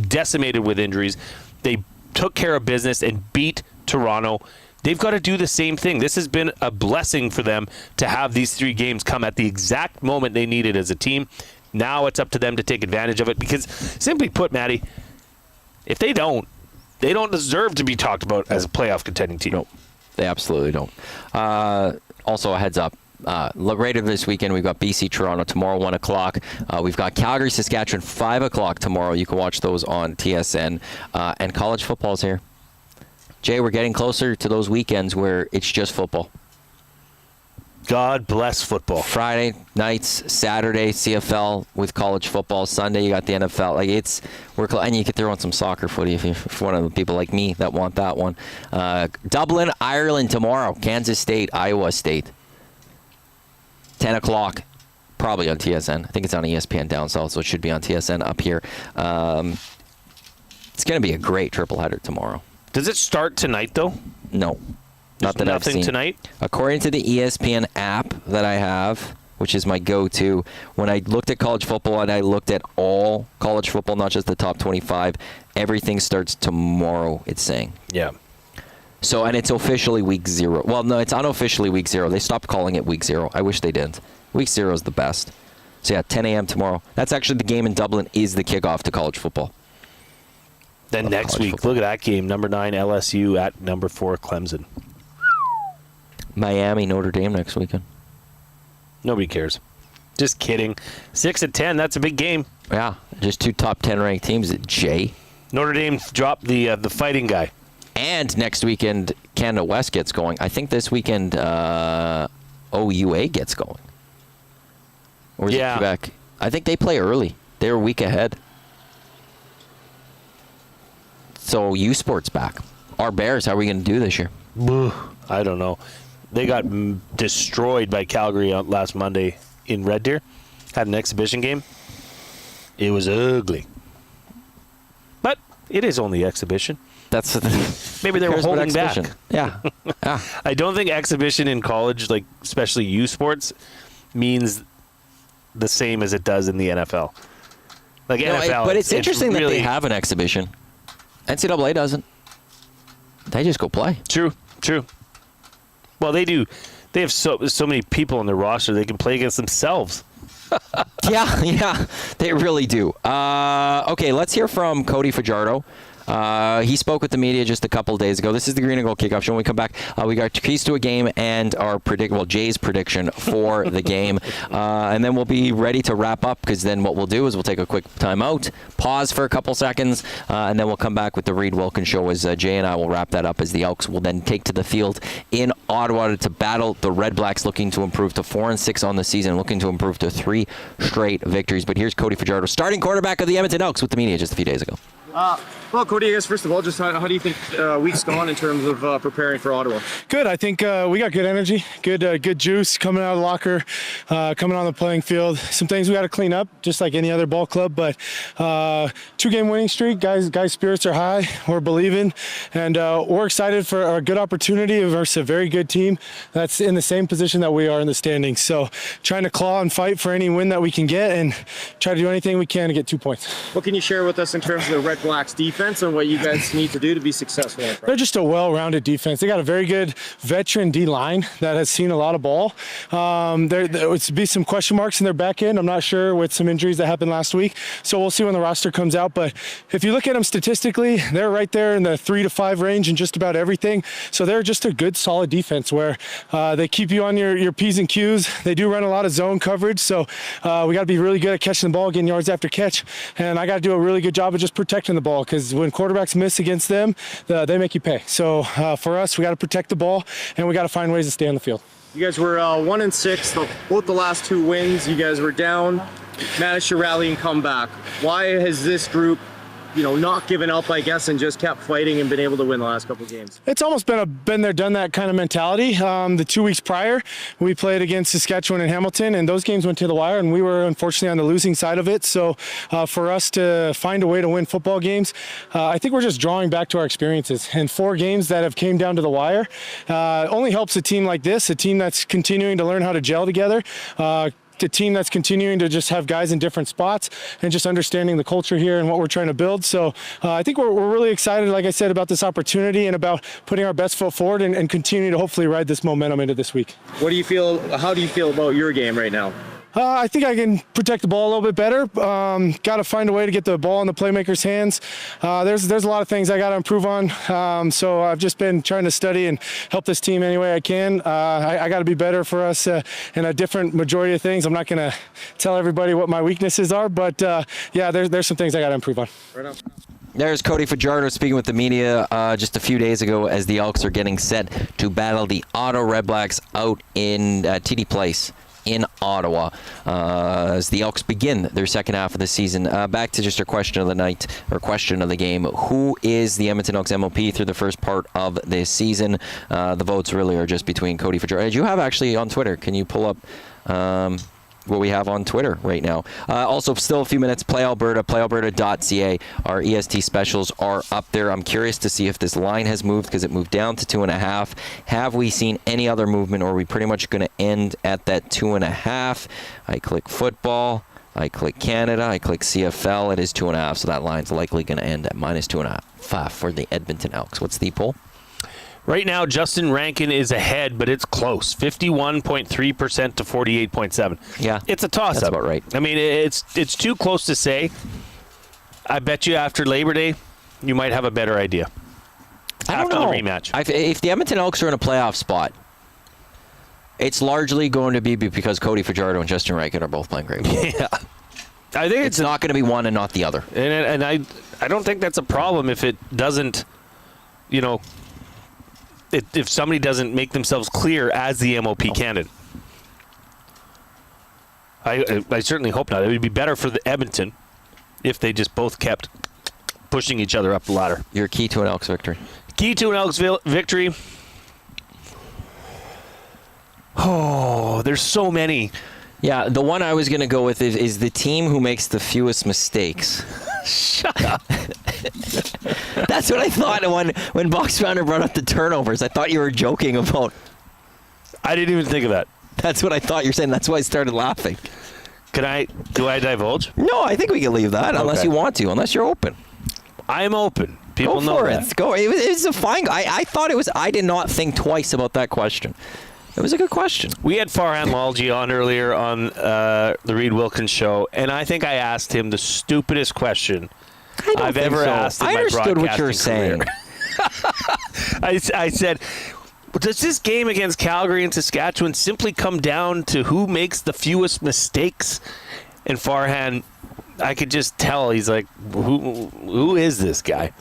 decimated with injuries. They took care of business and beat Toronto. They've got to do the same thing. This has been a blessing for them to have these 3 games come at the exact moment they need it as a team. Now it's up to them to take advantage of it because, simply put, Matty, if they don't deserve to be talked about as a playoff contending team. No, they absolutely don't. Also, a heads up. Later this weekend, we've got BC Toronto tomorrow, 1 o'clock. We've got Calgary Saskatchewan, 5 o'clock tomorrow. You can watch those on TSN. And college football's here. Jay, we're getting closer to those weekends where it's just football. God bless football. Friday nights, Saturday, CFL with college football. Sunday, you got the NFL. And you can throw in some soccer footy if you're one of the people like me that want that one. Dublin, Ireland tomorrow. Kansas State, Iowa State. 10 o'clock, probably on TSN. I think it's on ESPN down south, so it should be on TSN up here. It's going to be a great triple header tomorrow. Does it start tonight, though? No. Not that I've seen. Nothing tonight? According to the ESPN app that I have, which is my go-to, when I looked at college football and I looked at all college football, not just the top 25, everything starts tomorrow, it's saying. Yeah. So, and it's officially week 0. Well, no, it's unofficially week 0. They stopped calling it week 0. I wish they didn't. Week 0 is the best. So, yeah, 10 a.m. tomorrow. That's actually the game in Dublin is the kickoff to college football. Then next week, football. Look at that game. Number 9, LSU at number 4, Clemson. Miami, Notre Dame next weekend. Nobody cares. Just kidding. 6 at 10, that's a big game. Yeah, just 2 top 10 ranked teams at Jay. Notre Dame dropped the fighting guy. And next weekend, Canada West gets going. I think this weekend, OUA gets going. Or is it Quebec? I think they play early. They're a week ahead. So U Sports back. Our Bears, how are we going to do this year? I don't know. They got destroyed by Calgary last Monday in Red Deer. Had an exhibition game. It was ugly. But it is only exhibition. That's maybe they were holding back. Yeah. I don't think exhibition in college, like especially U Sports, means the same as it does in the NFL. Like NFL, but it's interesting that they have an exhibition. NCAA doesn't. They just go play. True. Well, they do. They have so many people on their roster they can play against themselves. Yeah, they really do. Okay, let's hear from Cody Fajardo. He spoke with the media just a couple days ago. This is the Green and Gold Kickoff Show. When we come back, we got keys to a game and our Jay's prediction for the game. And then we'll be ready to wrap up because then what we'll do is we'll take a quick timeout, pause for a couple seconds, and then we'll come back with the Reed Wilkins Show as Jay and I will wrap that up as the Elks will then take to the field in Ottawa to battle the Redblacks, looking to improve to 4-6 on the season, looking to improve to 3 straight victories. But here's Cody Fajardo, starting quarterback of the Edmonton Elks, with the media just a few days ago. Well, Cody, I guess first of all, just how do you think week's gone in terms of preparing for Ottawa? Good. I think we got good energy, good juice coming out of the locker, coming on the playing field. Some things we got to clean up, just like any other ball club. But 2-game winning streak, guys' spirits are high. We're believing, and we're excited for a good opportunity versus a very good team that's in the same position that we are in the standings. So, trying to claw and fight for any win that we can get, and try to do anything we can to get 2 points. What can you share with us in terms of the Redblacks defense and what you guys need to do to be successful? They're just a well-rounded defense. They got a very good veteran D-line that has seen a lot of ball. There would be some question marks in their back end. I'm not sure with some injuries that happened last week. So we'll see when the roster comes out. But if you look at them statistically, they're right there in the 3 to 5 range in just about everything. So they're just a good, solid defense where they keep you on your P's and Q's. They do run a lot of zone coverage. So we got to be really good at catching the ball, getting yards after catch. And I got to do a really good job of just protecting the ball, because when quarterbacks miss against them, they make you pay. So for us, we got to protect the ball, and we got to find ways to stay on the field. You guys were 1-6, both the last 2 wins. You guys were down, managed to rally and come back. Why has this group, not given up, I guess, and just kept fighting and been able to win the last couple of games? It's almost been a been there, done that kind of mentality. The 2 weeks prior, we played against Saskatchewan and Hamilton, and those games went to the wire, and we were unfortunately on the losing side of it. So for us to find a way to win football games, I think we're just drawing back to our experiences. And 4 games that have came down to the wire only helps a team like this, a team that's continuing to learn how to gel together, a team that's continuing to just have guys in different spots and just understanding the culture here and what we're trying to build. So I think we're really excited, like I said, about this opportunity and about putting our best foot forward and continuing to hopefully ride this momentum into this week. How do you feel about your game right now? I think I can protect the ball a little bit better. Got to find a way to get the ball in the playmaker's hands. There's a lot of things I got to improve on. So I've just been trying to study and help this team any way I can. I got to be better for us in a different majority of things. I'm not going to tell everybody what my weaknesses are, but there's some things I got to improve on. Right on. There's Cody Fajardo speaking with the media just a few days ago as the Elks are getting set to battle the Ottawa Redblacks out in TD Place in Ottawa as the Elks begin their second half of the season. Back to just our question of the night, or question of the game. Who is the Edmonton Elks MOP through the first part of this season? The votes really are just between Cody Fajardo. You have actually on Twitter. Can you pull up what we have on Twitter right now? Also, still a few minutes. Play Alberta, playalberta.ca. Our EST specials are up there. I'm curious to see if this line has moved because it moved down to 2.5. Have we seen any other movement, or are we pretty much going to end at that 2.5? I click football. I click Canada. I click CFL. It is 2.5, so that line's likely going to end at -2.5 for the Edmonton Elks. What's the poll? Right now, Justin Rankin is ahead, but it's close. 51.3% to 48.7%. Yeah. It's a toss-up. That's about right. I mean, it's too close to say. I bet you after Labor Day, you might have a better idea. I don't know. After the rematch. If the Edmonton Elks are in a playoff spot, it's largely going to be because Cody Fajardo and Justin Rankin are both playing great. Yeah. I think it's not going to be one and not the other. And I don't think that's a problem if it doesn't, if somebody doesn't make themselves clear as the MOP candidate. I certainly hope not. It would be better for the Edmonton if they just both kept pushing each other up the ladder. Your key to an Elks victory. Key to an Elks victory. Oh, there's so many. Yeah, the one I was going to go with is the team who makes the fewest mistakes. Shut up. That's what I thought when Box Founder brought up the turnovers. I thought you were joking about. I didn't even think of that. That's what I thought you were saying. That's why I started laughing. Do I divulge? No, I think we can leave that unless you want to, unless you're open. I'm open. People go know for that. It. Go. It was a fine. I thought it was. I did not think twice about that question. It was a good question. We had Farhan Lalji on earlier on the Reed Wilkins show, and I think I asked him the stupidest question I've ever asked in my understood what you were broadcasting saying. I said, does this game against Calgary and Saskatchewan simply come down to who makes the fewest mistakes? And Farhan, I could just tell, he's like, who is this guy?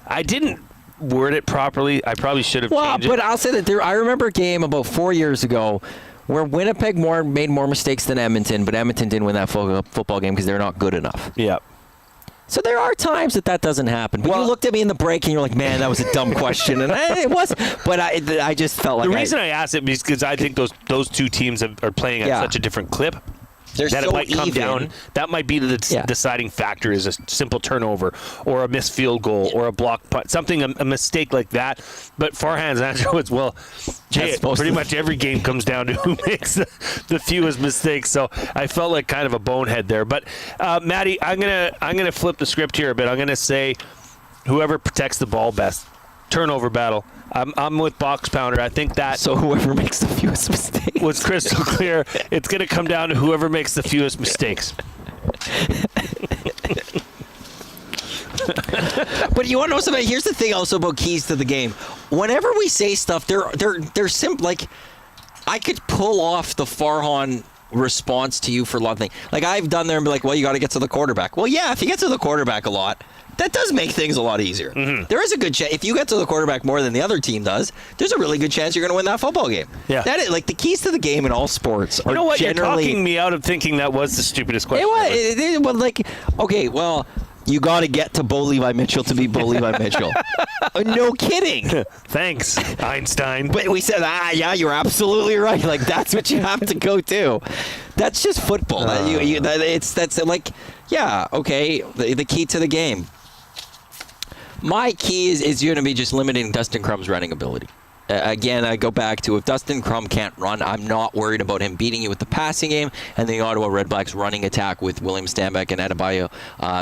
I didn't word it properly. I probably should have changed it. But I'll say that I remember a game about 4 years ago where Winnipeg made more mistakes than Edmonton, but Edmonton didn't win that football game because they're not good enough. Yeah. So there are times that doesn't happen. But you looked at me in the break and you're like, man, that was a dumb question. And it was. But I just felt like the reason I asked it is because I think those two teams are playing at such a different clip. They're that so it might come even. down. That might be the deciding factor, is a simple turnover or a missed field goal or a block punt, something, a mistake like that. But Farhan's answer was, Jay, pretty much every game comes down to who makes the fewest mistakes. So I felt like kind of a bonehead there. But Maddie, I'm gonna flip the script here a bit. I'm gonna say whoever protects the ball best. Turnover battle. I'm with Box Pounder. I think that. So whoever makes the fewest mistakes was crystal clear. It's going to come down to whoever makes the fewest mistakes. But you want to know something? Here's the thing also about keys to the game. Whenever we say stuff, they're simple. Like, I could pull off the Farhan response to you for a lot of things. Like, I've done there and be like, well, you got to get to the quarterback. Well, yeah, if you get to the quarterback a lot, that does make things a lot easier. Mm-hmm. There is a good chance. If you get to the quarterback more than the other team does, there's a really good chance you're going to win that football game. Yeah. That is, like, the keys to the game in all sports are You know what? generally... You're talking me out of thinking that was the stupidest question. You got to get to Bo Levi Mitchell to be Bo Levi Mitchell. No kidding. Thanks, Einstein. But we said, yeah, you're absolutely right. Like, that's what you have to go to. That's just football. The key to the game. My key is going to be just limiting Dustin Crum's running ability. again, I go back to if Dustin Crum can't run, I'm not worried about him beating you with the passing game and the Ottawa Redblacks running attack with William Stanback and Adebayo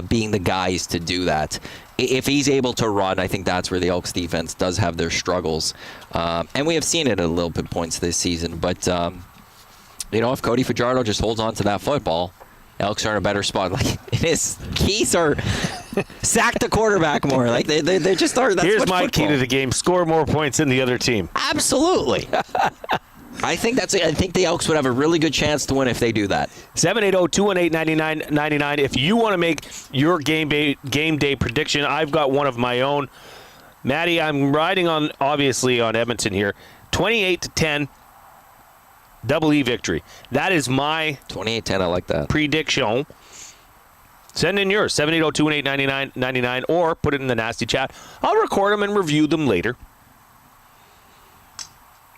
being the guys to do that. If he's able to run, I think that's where the Elks defense does have their struggles. And we have seen it at a little bit points this season. But, if Cody Fajardo just holds on to that football, Elks are in a better spot. Like, his keys are sack the quarterback more. Like, they just are. That's Here's what my football. key to the game. Score more points than the other team. Absolutely. I think the Elks would have a really good chance to win if they do that. 780-218-9999. If you want to make your game day prediction, I've got one of my own. Maddie, I'm riding on Edmonton here. 28-10, double E victory. That is my 28-10. I like that. prediction. Send in yours, 780-218-9999, or put it in the nasty chat. I'll record them and review them later.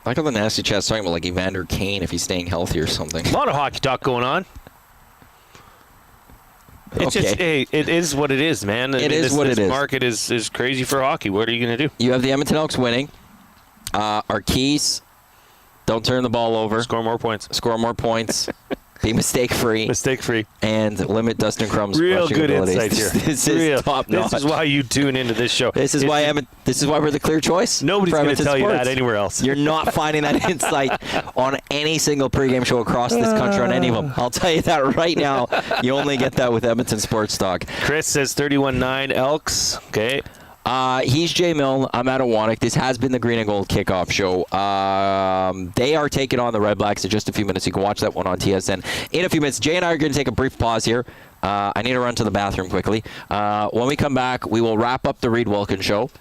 I like how the nasty chat's talking about like Evander Kane if he's staying healthy or something. A lot of hockey talk going on. It's Okay. just, hey, it is what it is, man. This market is crazy for hockey. What are you going to do? You have the Edmonton Elks winning. Our keys, don't turn the ball over. Score more points. Be mistake-free. Mistake-free. And limit Dustin Crum's Real rushing good abilities. insight here. This is top-notch. This is why you tune into this show. This is why we're the clear choice. Nobody's going to Edmonton tell you Sports. that anywhere else. You're not finding that insight on any single pregame show across this country on any of them. I'll tell you that right now. You only get that with Edmonton Sports Talk. Chris says 31-9 Elks. Okay. He's Jay Milne. I'm at Iwanyk. This has been the Green and Gold Kickoff Show. They are taking on the Redblacks in just a few minutes. You can watch that one on TSN in a few minutes. Jay and I are going to take a brief pause here. I need to run to the bathroom quickly. When we come back, we will wrap up the Reed Wilkins Show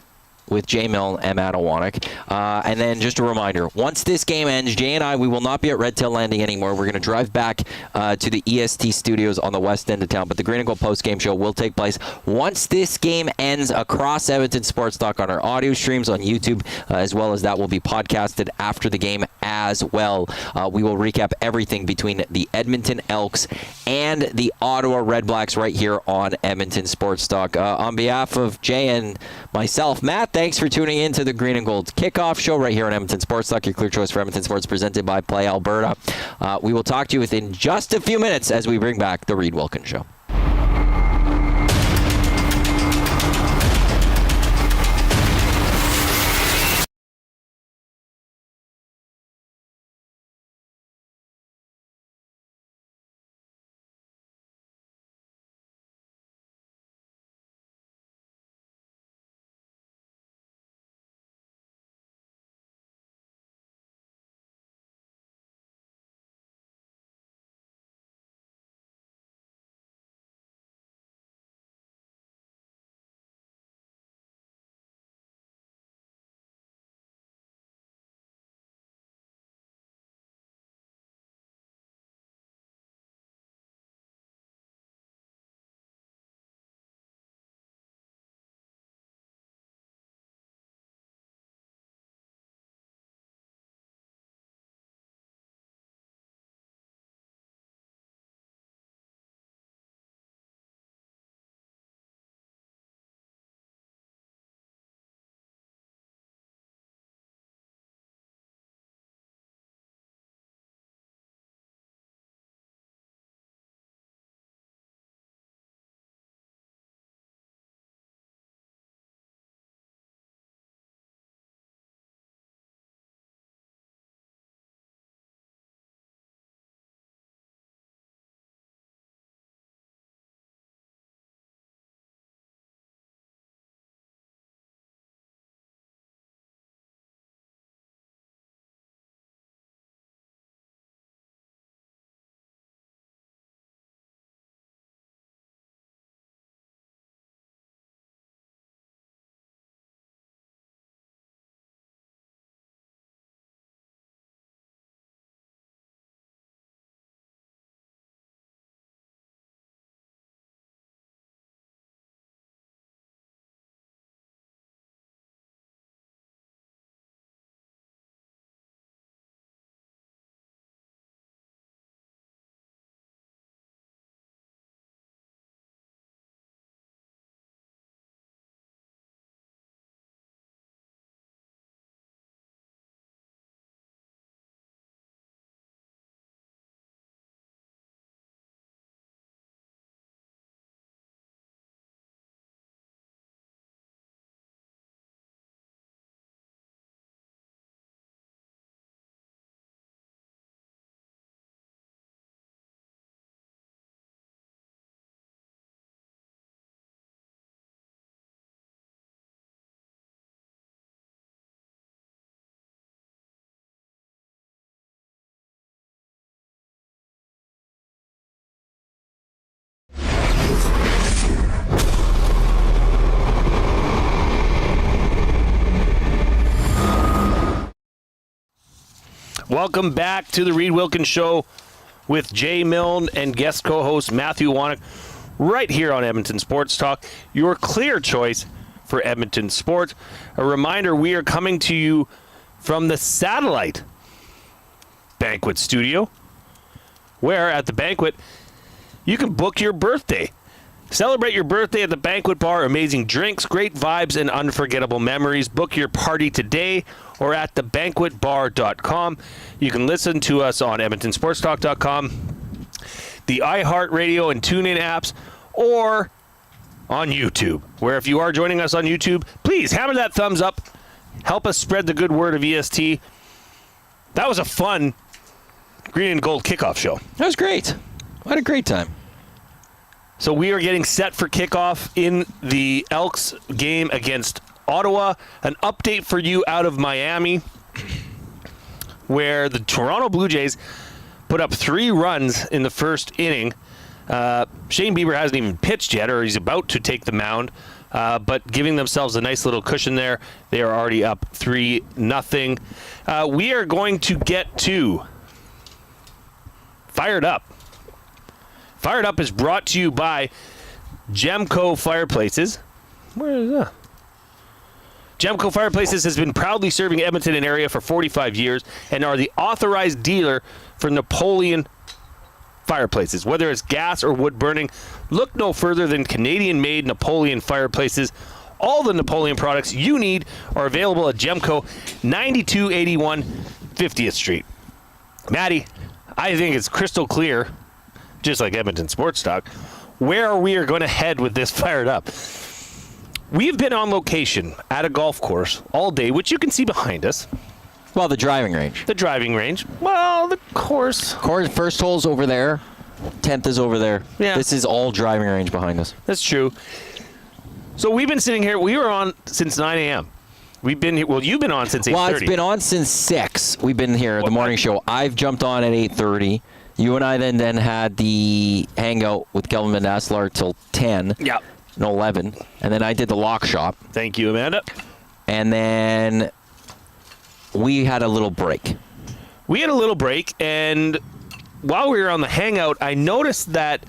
with Jay Milne and Matt Iwanyk. And then just a reminder, once this game ends, Jay and I, we will not be at Red Tail Landing anymore. We're going to drive back to the EST studios on the west end of town. But the Green and Gold post-game show will take place once this game ends across Edmonton Sports Talk on our audio streams on YouTube, as well as that will be podcasted after the game as well. We will recap everything between the Edmonton Elks and the Ottawa Redblacks right here on Edmonton Sports Talk. On behalf of Jay and myself, Matt, thanks for tuning in to the Green and Gold Kickoff Show right here on Edmonton Sports Talk, your clear choice for Edmonton Sports, presented by Play Alberta. We will talk to you within just a few minutes as we bring back the Reed Wilkins Show. Welcome back to the Reed Wilkins Show with Jay Milne and guest co-host Matthew Iwanyk, right here on Edmonton Sports Talk, your clear choice for Edmonton sports. A reminder, we are coming to you from the Satellite Banquet Studio, where at the banquet, you can book your birthday. Celebrate your birthday at the Banquet Bar. Amazing drinks, great vibes, and unforgettable memories. Book your party today or at thebanquetbar.com. You can listen to us on edmontonsportstalk.com, the iHeartRadio and TuneIn apps, or on YouTube, where if you are joining us on YouTube, please hammer that thumbs up. Help us spread the good word of EST. That was a fun Green and Gold kickoff show. That was great. I had a great time. So we are getting set for kickoff in the Elks game against Ottawa. An update for you out of Miami, where the Toronto Blue Jays put up 3 runs in the first inning. Shane Bieber hasn't even pitched yet, or he's about to take the mound, but giving themselves a nice little cushion there. They are already up 3-0. We are going to get to Fired Up. Fired Up is brought to you by Gemco Fireplaces. Where is that? Gemco Fireplaces has been proudly serving Edmonton and area for 45 years and are the authorized dealer for Napoleon fireplaces. Whether it's gas or wood burning, look no further than Canadian-made Napoleon fireplaces. All the Napoleon products you need are available at Gemco, 9281 50th Street. Maddie, I think it's crystal clear, just like Edmonton Sports Talk, where we are going to head with this Fired Up. We've been on location at a golf course all day, which you can see behind us. Well, the driving range. The driving range. Well, the course. First hole's over there. 10th is over there. Yeah. This is all driving range behind us. That's true. So we've been sitting here. We were on since 9 a.m. We've been here. Well, you've been on since 8:30. Well, it's been on since 6. We've been here at the morning show. I've jumped on at 8:30. You and I then had the hangout with Kelvin Van Dasselaar till 10. Yeah. No, 11. And then I did the lock shop. Thank you, Amanda. And then we had a little break. And while we were on the hangout, I noticed that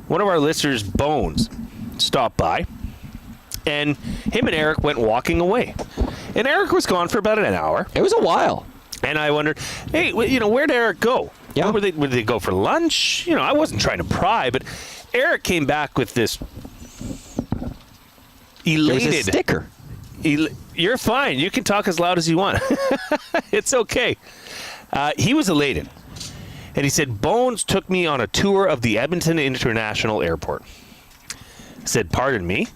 one of our listeners, Bones, stopped by, and him and Eric went walking away. And Eric was gone for about an hour. It was a while. And I wondered, hey, where'd Eric go? Yeah. Would they go for lunch? I wasn't trying to pry, but Eric came back with this elated. There's a sticker. You're fine. You can talk as loud as you want. It's okay. He was elated. And he said, Bones took me on a tour of the Edmonton International Airport. I said, pardon me?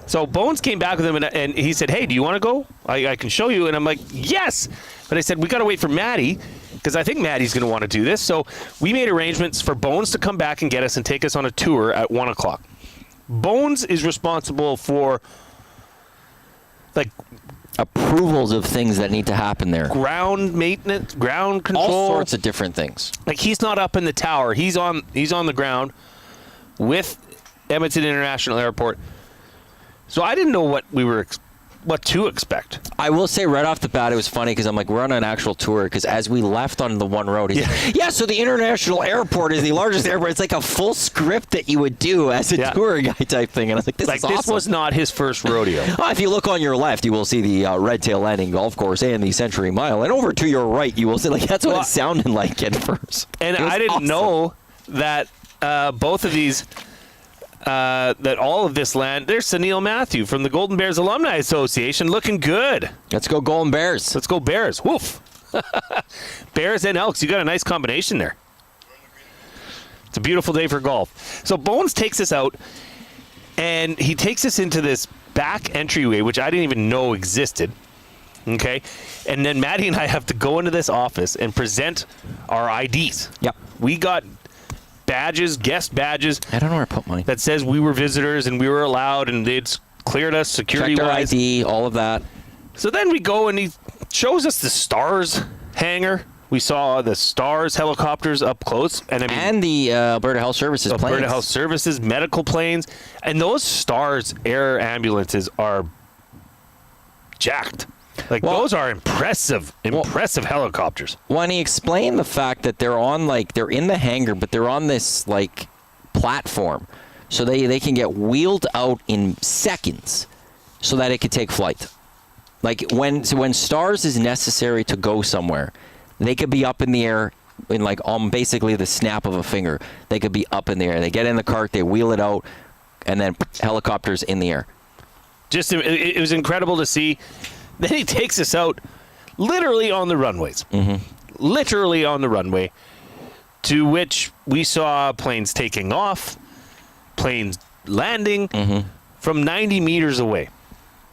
So Bones came back with him, and he said, hey, do you want to go? I can show you. And I'm like, yes. But I said, we got to wait for Maddie, because I think Maddie's going to want to do this. So we made arrangements for Bones to come back and get us and take us on a tour at 1 o'clock. Bones is responsible for, approvals of things that need to happen there. Ground maintenance, ground control. All sorts of different things. He's not up in the tower. He's on the ground with Edmonton International Airport. So I didn't know what to expect. I will say right off the bat, it was funny because I'm like, we're on an actual tour, because as we left on the one road, he's like, so the International Airport is the largest airport. It's like a full script that you would do as a tour guy type thing. And I was like, this is awesome. This was not his first rodeo. If you look on your left, you will see the Red Tail Landing Golf Course and the Century Mile. And over to your right, you will see, that's what it sounded like at first. And I didn't know that both of these... that all of this land, there's Sunil Matthew from the Golden Bears Alumni Association, looking good. Let's go Golden Bears. Let's go Bears. Woof. Bears and Elks, you got a nice combination there. It's a beautiful day for golf. So Bones takes us out, and he takes us into this back entryway, which I didn't even know existed. Okay? And then Maddie and I have to go into this office and present our IDs. Yep. We got badges, guest badges. I don't know where I put mine. That says we were visitors and we were allowed, and they'd cleared us security-wise. Checked our ID, all of that. So then we go, and he shows us the Stars hangar. We saw the Stars helicopters up close. And the Alberta Health Services planes. Alberta Health Services, medical planes. And those Stars air ambulances are jacked. Like, those are impressive helicopters. When he explained the fact that they're in the hangar, but they're on this, like, platform, so they can get wheeled out in seconds so that it could take flight. Like, when STARS is necessary to go somewhere, they could be up in the air in, like, basically the snap of a finger. They could be up in the air. They get in the cart, they wheel it out, and then helicopters in the air. Just, it was incredible to see. Then he takes us out literally on the runways. Literally on the runway, to which we saw planes taking off, planes landing from 90 meters away.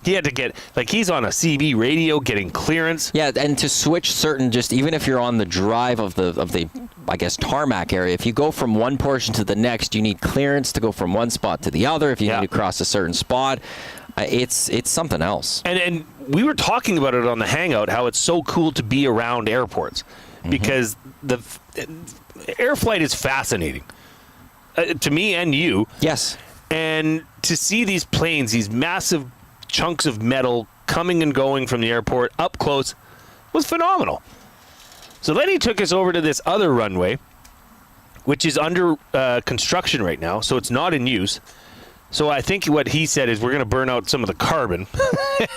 He had to get, like, he's on a CB radio getting clearance. Yeah, and to switch certain, just even if you're on the drive of the I guess, tarmac area, if you go from one portion to the next, you need clearance to go from one spot to the other. If you need to cross a certain spot, it's something else. And we were talking about it on the Hangout, how it's so cool to be around airports, because the air flight is fascinating to me and you. Yes. And to see these planes, these massive chunks of metal coming and going from the airport up close was phenomenal. So then he took us over to this other runway, which is under construction right now, so it's not in use. So I think what he said is we're going to burn out some of the carbon.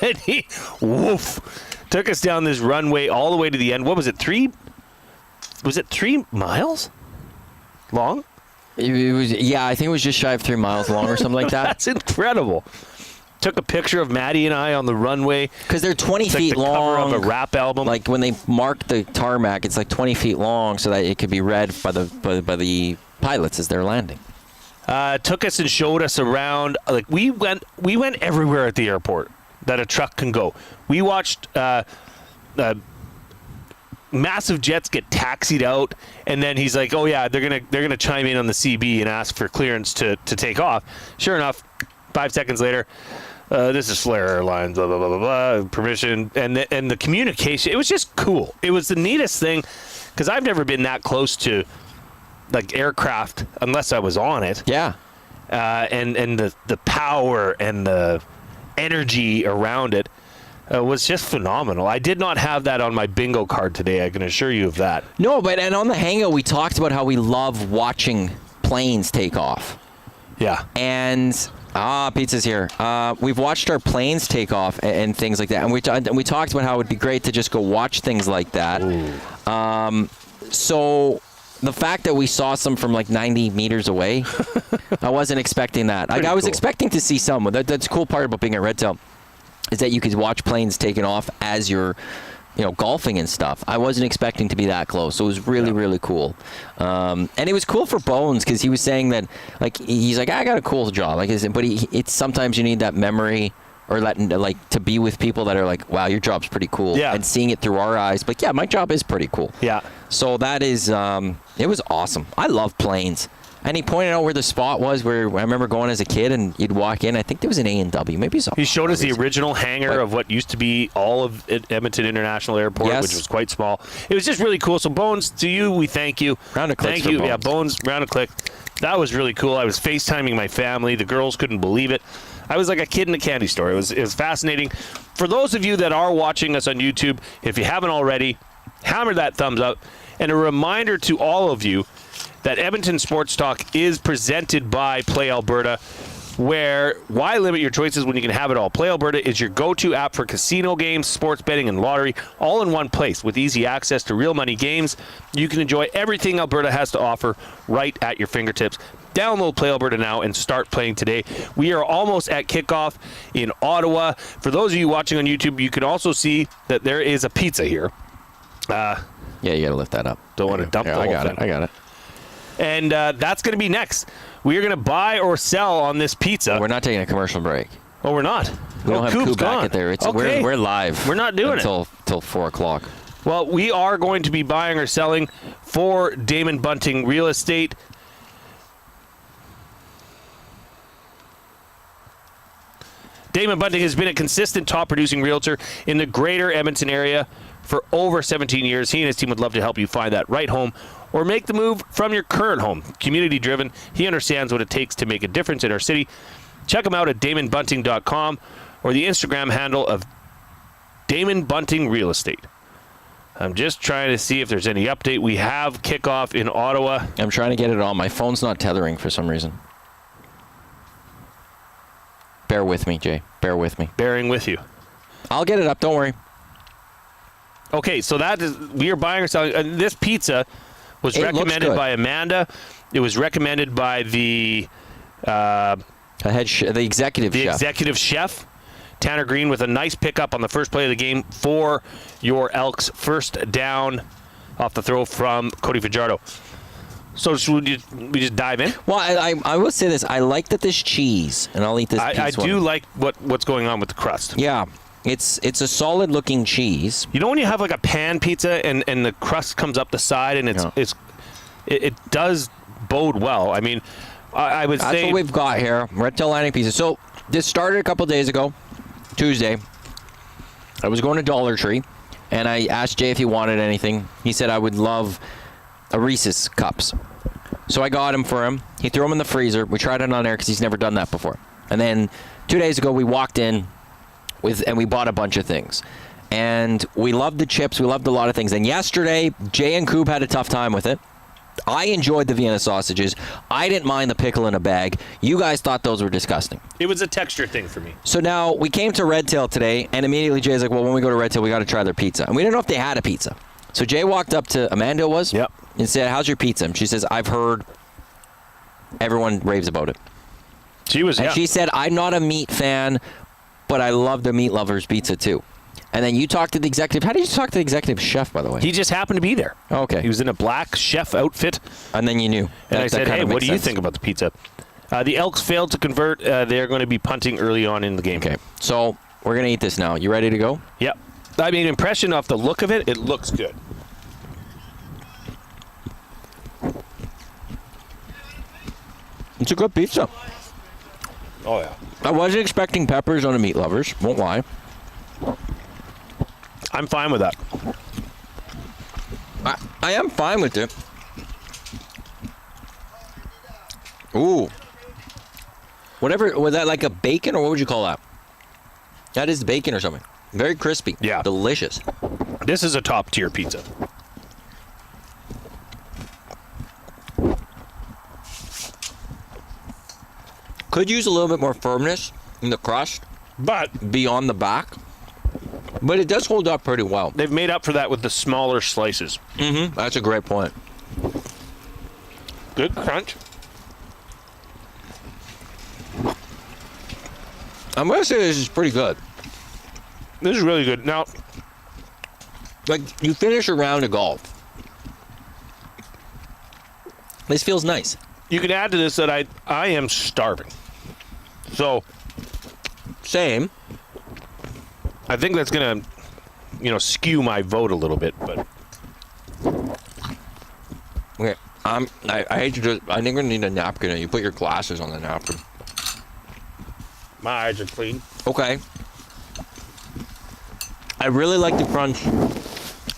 And he, took us down this runway all the way to the end. What was it, 3 miles long? It was, yeah, I think it was just shy of 3 miles long or something like that. That's incredible. Took a picture of Maddie and I on the runway. Because they're 20 it's feet like the long. cover of a rap album. Like when they mark the tarmac, it's like 20 feet long so that it could be read by the pilots as they're landing. Took us and showed us around. Like we went everywhere at the airport that a truck can go. We watched massive jets get taxied out, and then he's like, "Oh yeah, they're gonna chime in on the CB and ask for clearance to take off." Sure enough, 5 seconds later, this is Flair Airlines, blah blah blah blah blah, permission, and the communication. It was just cool. It was the neatest thing, because I've never been that close to, like, aircraft unless I was on it. Yeah. And the power and the energy around it was just phenomenal. I did not have that on my bingo card today, I can assure you of that. No, and on the Hangout, we talked about how we love watching planes take off. Yeah. And, pizza's here. We've watched our planes take off and things like that. And we talked about how it would be great to just go watch things like that. So the fact that we saw some from like 90 meters away, I wasn't expecting that. Like, I was expecting to see some. That's the cool part about being at Redtail, is that you could watch planes taking off as you're, golfing and stuff. I wasn't expecting to be that close. So it was really, really cool. And it was cool for Bones, because he was saying that, like, he's like, I got a cool job. Like, but it's sometimes you need that memory, or to be with people that are like, wow, your job's pretty cool. Yeah. And seeing it through our eyes. But yeah, my job is pretty cool. Yeah. So that is, it was awesome. I love planes. And he pointed out where the spot was, where I remember going as a kid, and you'd walk in. I think there was an A&W. Maybe he showed us the original hangar of what used to be all of Edmonton International Airport, which was quite small. It was just really cool. So, Bones, to you, we thank you. Round of clicks. Thank you. Yeah, Bones, round of click. That was really cool. I was FaceTiming my family. The girls couldn't believe it. I was like a kid in a candy store. It was fascinating. For those of you that are watching us on YouTube, if you haven't already, hammer that thumbs up. And a reminder to all of you that Edmonton Sports Talk is presented by Play Alberta, where why limit your choices when you can have it all? Play Alberta is your go-to app for casino games, sports betting, and lottery, all in one place. With easy access to real money games, you can enjoy everything Alberta has to offer right at your fingertips. Download Play Alberta now and start playing today. We are almost at kickoff in Ottawa. For those of you watching on YouTube, you can also see that there is a pizza here. Yeah, you got to lift that up. Don't want to dump the whole thing. I got it. And that's going to be next. We are going to buy or sell on this pizza. We're not taking a commercial break. Oh, we're not? We don't have Coop's Coop back there. Okay. We're live. We're not doing until 4 o'clock. Well, we are going to be buying or selling for Damon Bunting Real Estate. Damon Bunting has been a consistent top-producing realtor in the greater Edmonton area for over 17 years. He and his team would love to help you find that right home or make the move from your current home. Community-driven, he understands what it takes to make a difference in our city. Check him out at damonbunting.com or the Instagram handle of Damon Bunting Real Estate. I'm just trying to see if there's any update. We have Kickoff in Ottawa. I'm trying to get it on. My phone's not tethering for some reason. Bear with me, Jay. Bear with me. Bearing with you. I'll get it up. Don't worry. Okay, so that is, we are buying or selling. This pizza was recommended by Amanda. It was recommended by the the executive chef. Tanner Green, with a nice pickup on the first play of the game for your Elks. First down off the throw from Cody Fajardo. So should we just dive in? Well, I will say this. I like that this cheese, and I'll eat this piece. I do like what's going on with the crust. Yeah. It's a solid looking cheese. You know when you have like a pan pizza and the crust comes up the side and it does bode well. I mean, I would say that's what we've got here. Red Tail Landing pizza. So this started a couple days ago, Tuesday. I was going to Dollar Tree, and I asked Jay if he wanted anything. He said I would love a Reese's cups. So I got him for him. He threw them in the freezer. We tried it on air because he's never done that before. And then 2 days ago we walked in and we bought a bunch of things. And we loved the chips. We loved a lot of things. And yesterday, Jay and Coop had a tough time with it. I enjoyed the Vienna sausages. I didn't mind the pickle in a bag. You guys thought those were disgusting. It was a texture thing for me. So now we came to Red Tail today, and immediately Jay's like, well, when we go to Red Tail, we got to try their pizza. And we didn't know if they had a pizza. So Jay walked up to Amanda, and said, how's your pizza? And she says, I've heard everyone raves about it. She said, I'm not a meat fan, but I love the Meat Lovers pizza too. And then you talked to the executive. How did you talk to the executive chef, by the way? He just happened to be there. Oh, okay. He was in a black chef outfit. And then you knew. And I said, hey, what do you think about the pizza? The Elks failed to convert. They're going to be punting early on in the game. Okay. So we're going to eat this now. You ready to go? Yep. I mean, impression off the look of it, it looks good. It's a good pizza. Oh, yeah. I wasn't expecting peppers on a Meat Lovers. Won't lie. I'm fine with that. I am fine with it. Ooh. Whatever. Was that like a bacon, or what would you call that? That is bacon or something. Very crispy. Yeah. Delicious. This is a top-tier pizza. Could use a little bit more firmness in the crust, but beyond the back. But it does hold up pretty well. They've made up for that with the smaller slices. Mm-hmm. That's a great point. Good crunch. I'm going to say this is pretty good. This is really good. Now, like, you finish a round of golf. This feels nice. You can add to this that I am starving. So, same. I think that's going to, skew my vote a little bit, but. Okay. I hate to just, I think we're going to need a napkin. You put your glasses on the napkin. My eyes are clean. Okay. I really like the crunch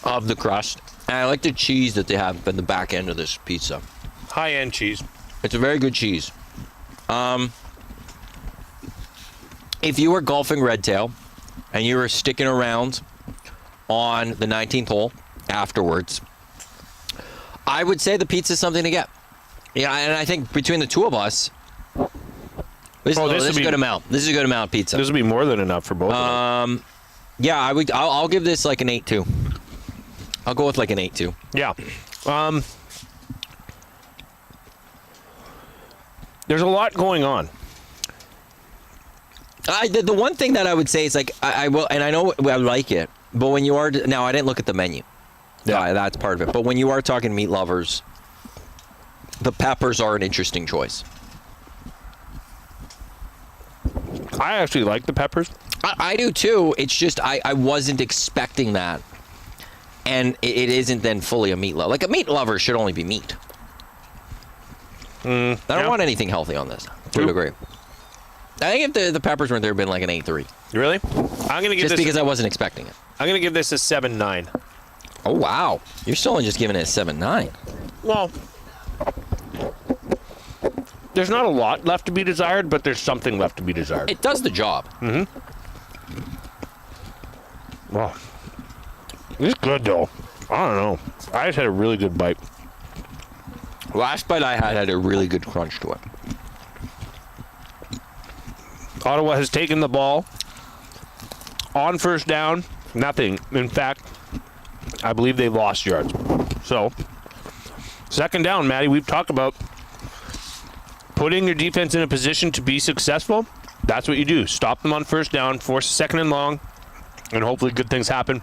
of the crust. And I like the cheese that they have in the back end of this pizza. High-end cheese. It's a very good cheese. If you were golfing Red Tail and you were sticking around on the 19th hole afterwards, I would say the pizza's something to get. Yeah, and I think between the two of us, this is a good amount. This is a good amount of pizza. This would be more than enough for both of us. Yeah, I'll give this like an 8-2. I'll go with like an 8-2. Yeah. There's a lot going on. The one thing that I would say is like I will, and I know I like it, but when you are now, I didn't look at the menu. Yeah, that's part of it. But when you are talking Meat Lovers, the peppers are an interesting choice. I actually like the peppers. I do too. It's just I wasn't expecting that, and it isn't then fully a meat lover. Like a Meat Lover should only be meat. I don't want anything healthy on this. To a degree. I think if the peppers weren't there, it'd been like an 8-3. Really? I'm gonna give just because I wasn't expecting it. I'm gonna give this a 7-9. Oh wow! You're still only just giving it a 7-9. Well, there's not a lot left to be desired, but there's something left to be desired. It does the job. Mm-hmm. Well, it's good, though. I don't know. I just had a really good bite. Last bite I had a really good crunch to it. Ottawa has taken the ball on first down. Nothing. In fact, I believe they lost yards. So, second down, Maddie, we've talked about putting your defense in a position to be successful. That's what you do. Stop them on first down, force a second and long, and hopefully good things happen.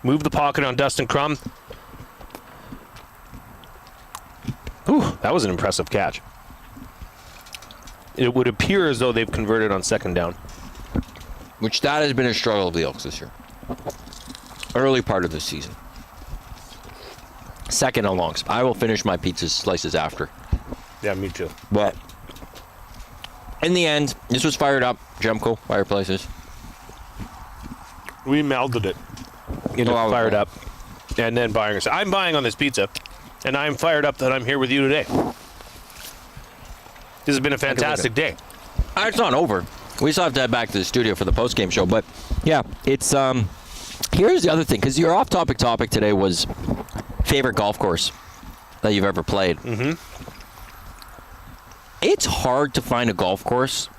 Move the pocket on Dustin Crum. Ooh, that was an impressive catch. It would appear as though they've converted on second down. Which that has been a struggle of the Elks this year. Early part of the season. Second and longs. I will finish my pizza slices after. Yeah, me too. But in the end, this was fired up. Gemco fireplaces. We melded it. Fired up. And then buying. I'm buying on this pizza, and I'm fired up that I'm here with you today. This has been a fantastic day. It's not over. We still have to head back to the studio for the post-game show. But, yeah, it's here's the other thing, because your off-topic topic today was favorite golf course that you've ever played. Mm-hmm. It's hard to find a golf course,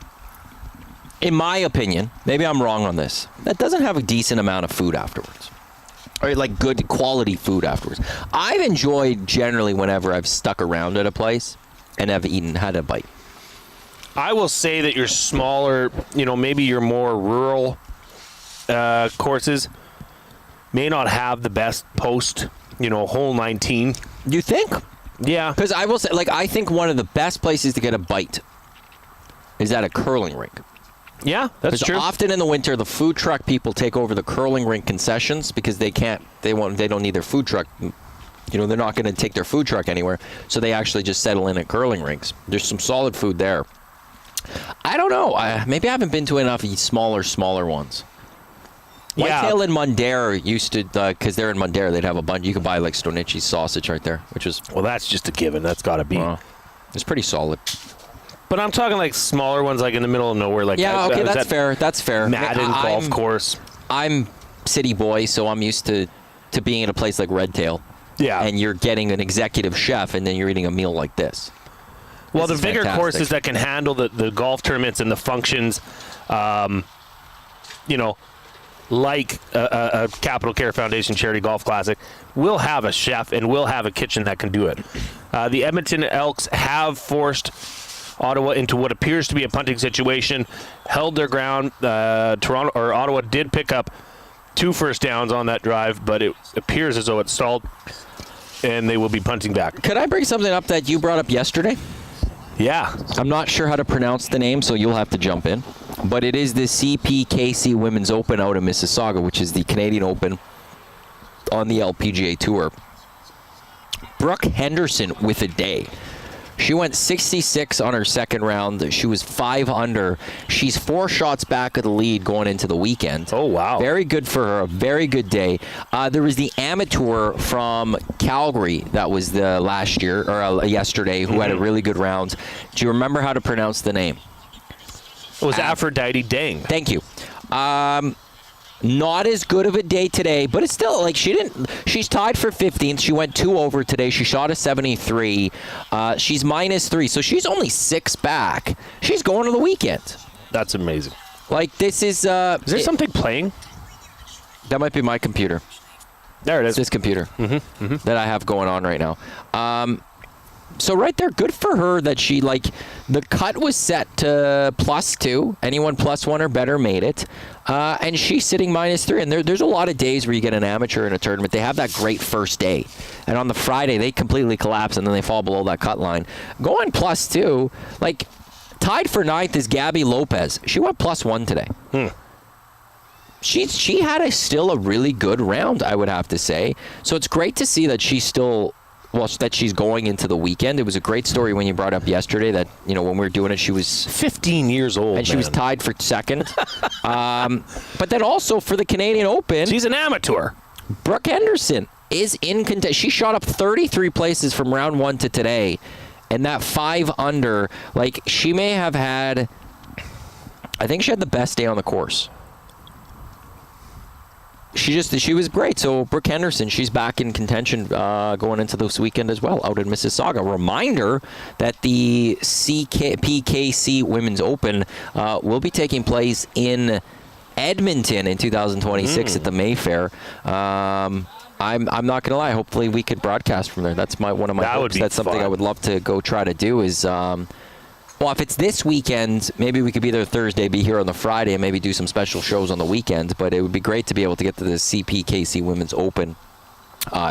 in my opinion, maybe I'm wrong on this, that doesn't have a decent amount of food afterwards. Or like good quality food afterwards. I've enjoyed generally whenever I've stuck around at a place and have had a bite. I will say that your smaller, maybe your more rural courses may not have the best post, hole 19. You think? Yeah. Because I will say, I think one of the best places to get a bite is at a curling rink. Yeah, that's true. Often in the winter, the food truck people take over the curling rink concessions because they don't need their food truck. They're not going to take their food truck anywhere, so they actually just settle in at curling rinks. There's some solid food there. I don't know. Maybe I haven't been to enough smaller ones. Yeah. Whitetail and Mundare used to, because they're in Mundare, they'd have a bunch. You could buy like Stonici's sausage right there, which was... Well, that's just a given. That's got to be. It's pretty solid. But I'm talking like smaller ones, like in the middle of nowhere. That's fair. That's fair. Madden golf course. I'm city boy, so I'm used to being in a place like Redtail. Yeah. And you're getting an executive chef, and then you're eating a meal like this. Well, This the is bigger fantastic. courses that can handle the golf tournaments and the functions, like a Capital Care Foundation Charity Golf Classic, will have a chef and will have a kitchen that can do it. The Edmonton Elks have forced Ottawa into what appears to be a punting situation, held their ground. Ottawa did pick up 2 first downs on that drive, but it appears as though it stalled, and they will be punting back. Could I bring something up that you brought up yesterday? Yeah. I'm not sure how to pronounce the name, so you'll have to jump in. But it is the CPKC Women's Open out of Mississauga, which is the Canadian Open on the LPGA Tour. Brooke Henderson with a day. She went 66 on her second round. She was 5 under. She's 4 shots back of the lead going into the weekend. Oh, wow. Very good for her. A very good day. There was the amateur from Calgary that was the last year, or yesterday, who had a really good round. Do you remember how to pronounce the name? It was Aphrodite Dang. Thank you. Not as good of a day today, but it's still she's tied for 15th. She went 2 over today. She shot a 73. She's -3, so she's only 6 back. She's going to the weekend. That's amazing. This is... Is there something playing? That might be my computer. There it is. It's this computer that I have going on right now. So right there, good for her that she, the cut was set to +2. Anyone +1 or better made it. And she's sitting -3. And there's a lot of days where you get an amateur in a tournament. They have that great first day. And on the Friday, they completely collapse and then they fall below that cut line. Going +2, tied for 9th is Gabby Lopez. She went +1 today. She had still a really good round, I would have to say. So it's great to see that she's still... that she's going into the weekend. It was a great story when you brought up yesterday that, when we were doing it, she was 15 years old, and she was tied for 2nd. But then also for the Canadian Open, she's an amateur. Brooke Henderson is in contention. She shot up 33 places from round 1 to today, and that 5 under, she may have had, I think she had the best day on the course. She was great. So Brooke Henderson, she's back in contention going into this weekend as well out in Mississauga. Reminder that the PKC Women's Open will be taking place in Edmonton in 2026 at the Mayfair. I'm not gonna lie. Hopefully we could broadcast from there. That's one of my hopes. That's something I would love to go try to do. Is well, if it's this weekend, maybe we could be there Thursday, be here on the Friday, and maybe do some special shows on the weekend. But it would be great to be able to get to the CPKC Women's Open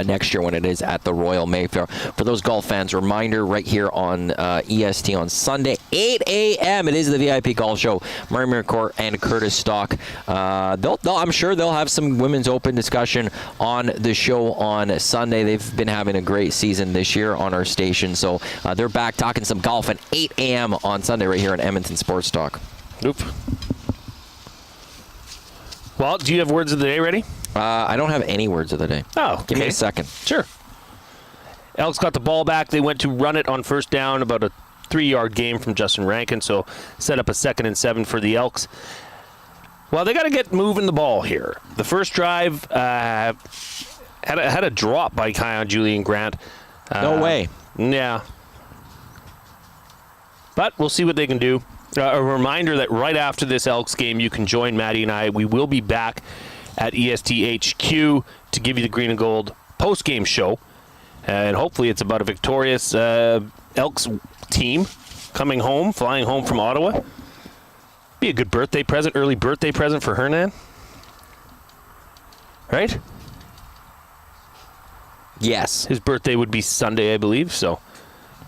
next year when it is at the Royal Mayfair. For those golf fans, reminder right here on EST on Sunday, 8 a.m. It is the VIP Golf Show. Murray McCourt and Curtis Stock. I'm sure they'll have some Women's Open discussion on the show on Sunday. They've been having a great season this year on our station, so they're back talking some golf at 8 a.m. on Sunday right here on Edmonton Sports Talk. Oop. Well, do you have words of the day ready? I don't have any words of the day. Oh, okay. Give me a second. Sure. Elks got the ball back. They went to run it on first down, about a 3-yard gain from Justin Rankin, so set up a 2nd and 7 for the Elks. Well, they got to get moving the ball here. The first drive had a drop by Kion Julian Grant. No way. Yeah. But we'll see what they can do. A reminder that right after this Elks game, you can join Maddie and I. We will be back at ESTHQ to give you the green and gold post-game show. And hopefully it's about a victorious Elks team coming home, flying home from Ottawa. Be a good birthday present, early birthday present for Hernan. Right? Yes. His birthday would be Sunday, I believe. So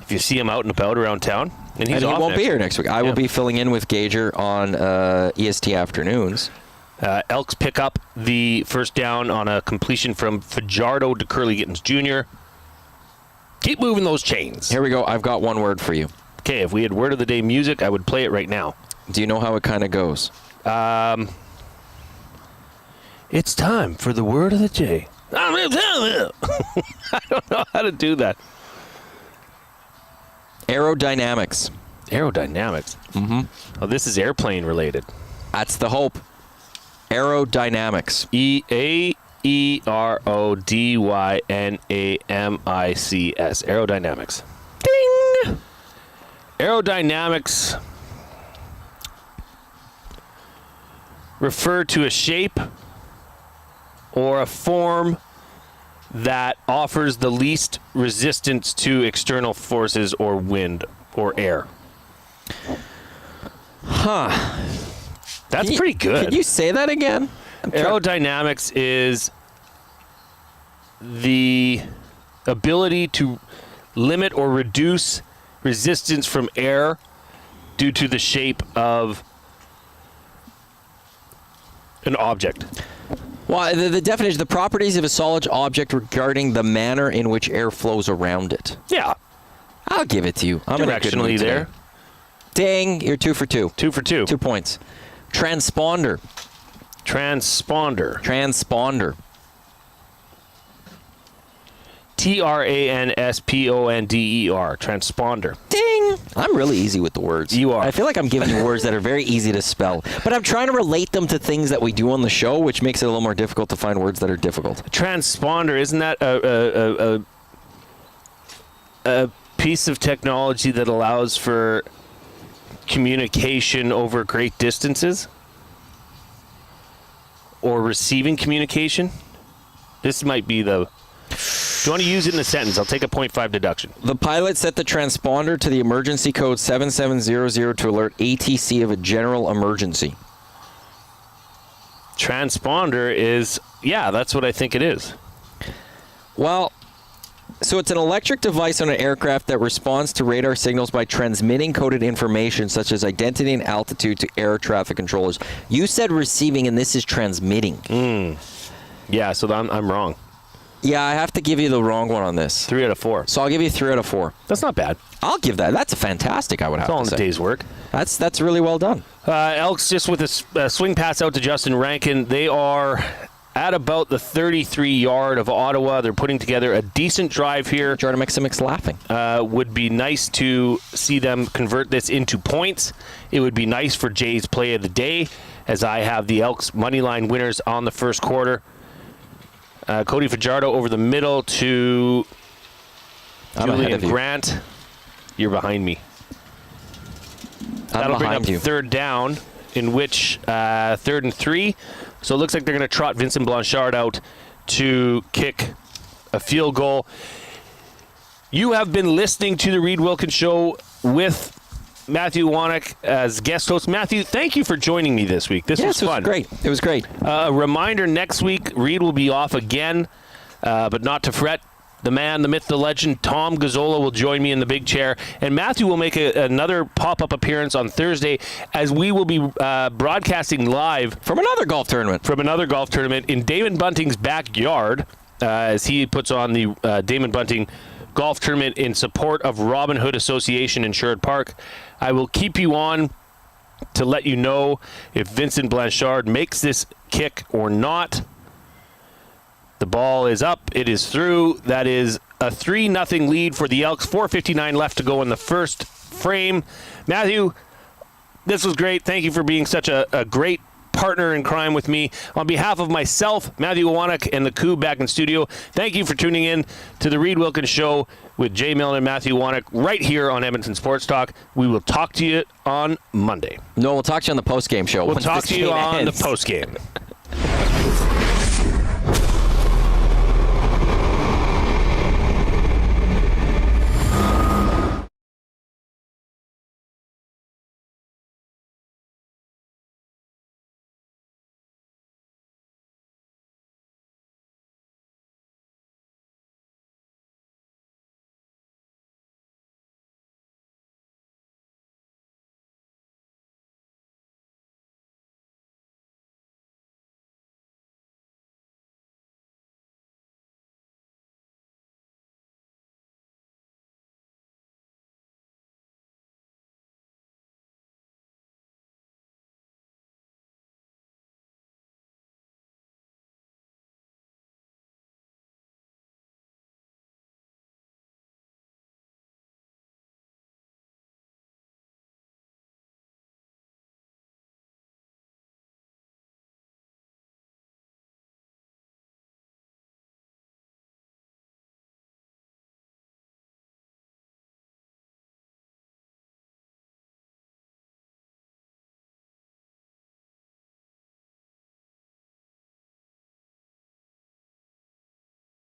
if you see him out and about around town. And he won't be here next week. I will be filling in with Gager on EST afternoons. Elks pick up the first down on a completion from Fajardo to Curly Gittins Jr. Keep moving those chains. Here we go. I've got one word for you. Okay, if we had word of the day music, I would play it right now. Do you know how it kind of goes? It's time for the word of the day. I don't know how to do that. Aerodynamics. Aerodynamics? Mm-hmm. Oh, this is airplane related. That's the hope. Aerodynamics. Aerodynamics. Aerodynamics. Ding! Aerodynamics refer to a shape or a form that offers the least resistance to external forces or wind or air. Huh. That's pretty good. Can you say that again? Aerodynamics is the ability to limit or reduce resistance from air due to the shape of an object. Well, the definition, the properties of a solid object regarding the manner in which air flows around it. Yeah. I'll give it to you. I'm directionally there. Dang, you're 2 for 2. 2 for 2. 2 points. Transponder. Transponder. Transponder. Transponder. Transponder. Ding! I'm really easy with the words. You are. I feel like I'm giving you words that are very easy to spell, but I'm trying to relate them to things that we do on the show, which makes it a little more difficult to find words that are difficult. Transponder, isn't that a piece of technology that allows for communication over great distances? Or receiving communication? This might be the... If you want to use it in a sentence, I'll take a 0.5 deduction. The pilot set the transponder to the emergency code 7700 to alert ATC of a general emergency. Transponder is... Yeah, that's what I think it is. Well, so it's an electric device on an aircraft that responds to radar signals by transmitting coded information such as identity and altitude to air traffic controllers. You said receiving, and this is transmitting. Yeah, so I'm wrong. Yeah, I have to give you the wrong one on this. 3 out of 4. So I'll give you 3 out of 4. That's not bad. I'll give that. That's fantastic, I would have It's all to in say. a day's work. That's really well done. Elks just with a swing pass out to Justin Rankin. They are at about the 33-yard of Ottawa. They're putting together a decent drive here. Jordan Miximix laughing. Would be nice to see them convert this into points. It would be nice for Jay's play of the day, as I have the Elks moneyline winners on the first quarter. Cody Fajardo over the middle to I'm ahead Julian of you. Grant. You're behind me. That'll bring up third down, in which 3rd and 3. So it looks like they're going to trot Vincent Blanchard out to kick a field goal. You have been listening to the Reed Wilkins Show with Matthew Iwanyk as guest host. Matthew, thank you for joining me this week. This was fun. It was great. A reminder, next week, Reed will be off again, but not to fret. The man, the myth, the legend, Tom Gazzola will join me in the big chair. And Matthew will make another pop-up appearance on Thursday as we will be broadcasting live From another golf tournament. In Damon Bunting's backyard as he puts on the Damon Bunting Golf Tournament in support of Robin Hood Association in Sherwood Park. I will keep you on to let you know if Vincent Blanchard makes this kick or not. The ball is up. It is through. That is a 3-0 lead for the Elks. 4:59 left to go in the first frame. Matthew, this was great. Thank you for being such a great partner in crime with me. On behalf of myself, Matthew Iwanyk, and the crew back in studio, thank you for tuning in to the Reed Wilkins Show with Jay Milne and Matthew Iwanyk right here on Edmonton Sports Talk. We will talk to you on Monday. No, we'll talk to you on the post-game show. We'll talk to you on the post-game.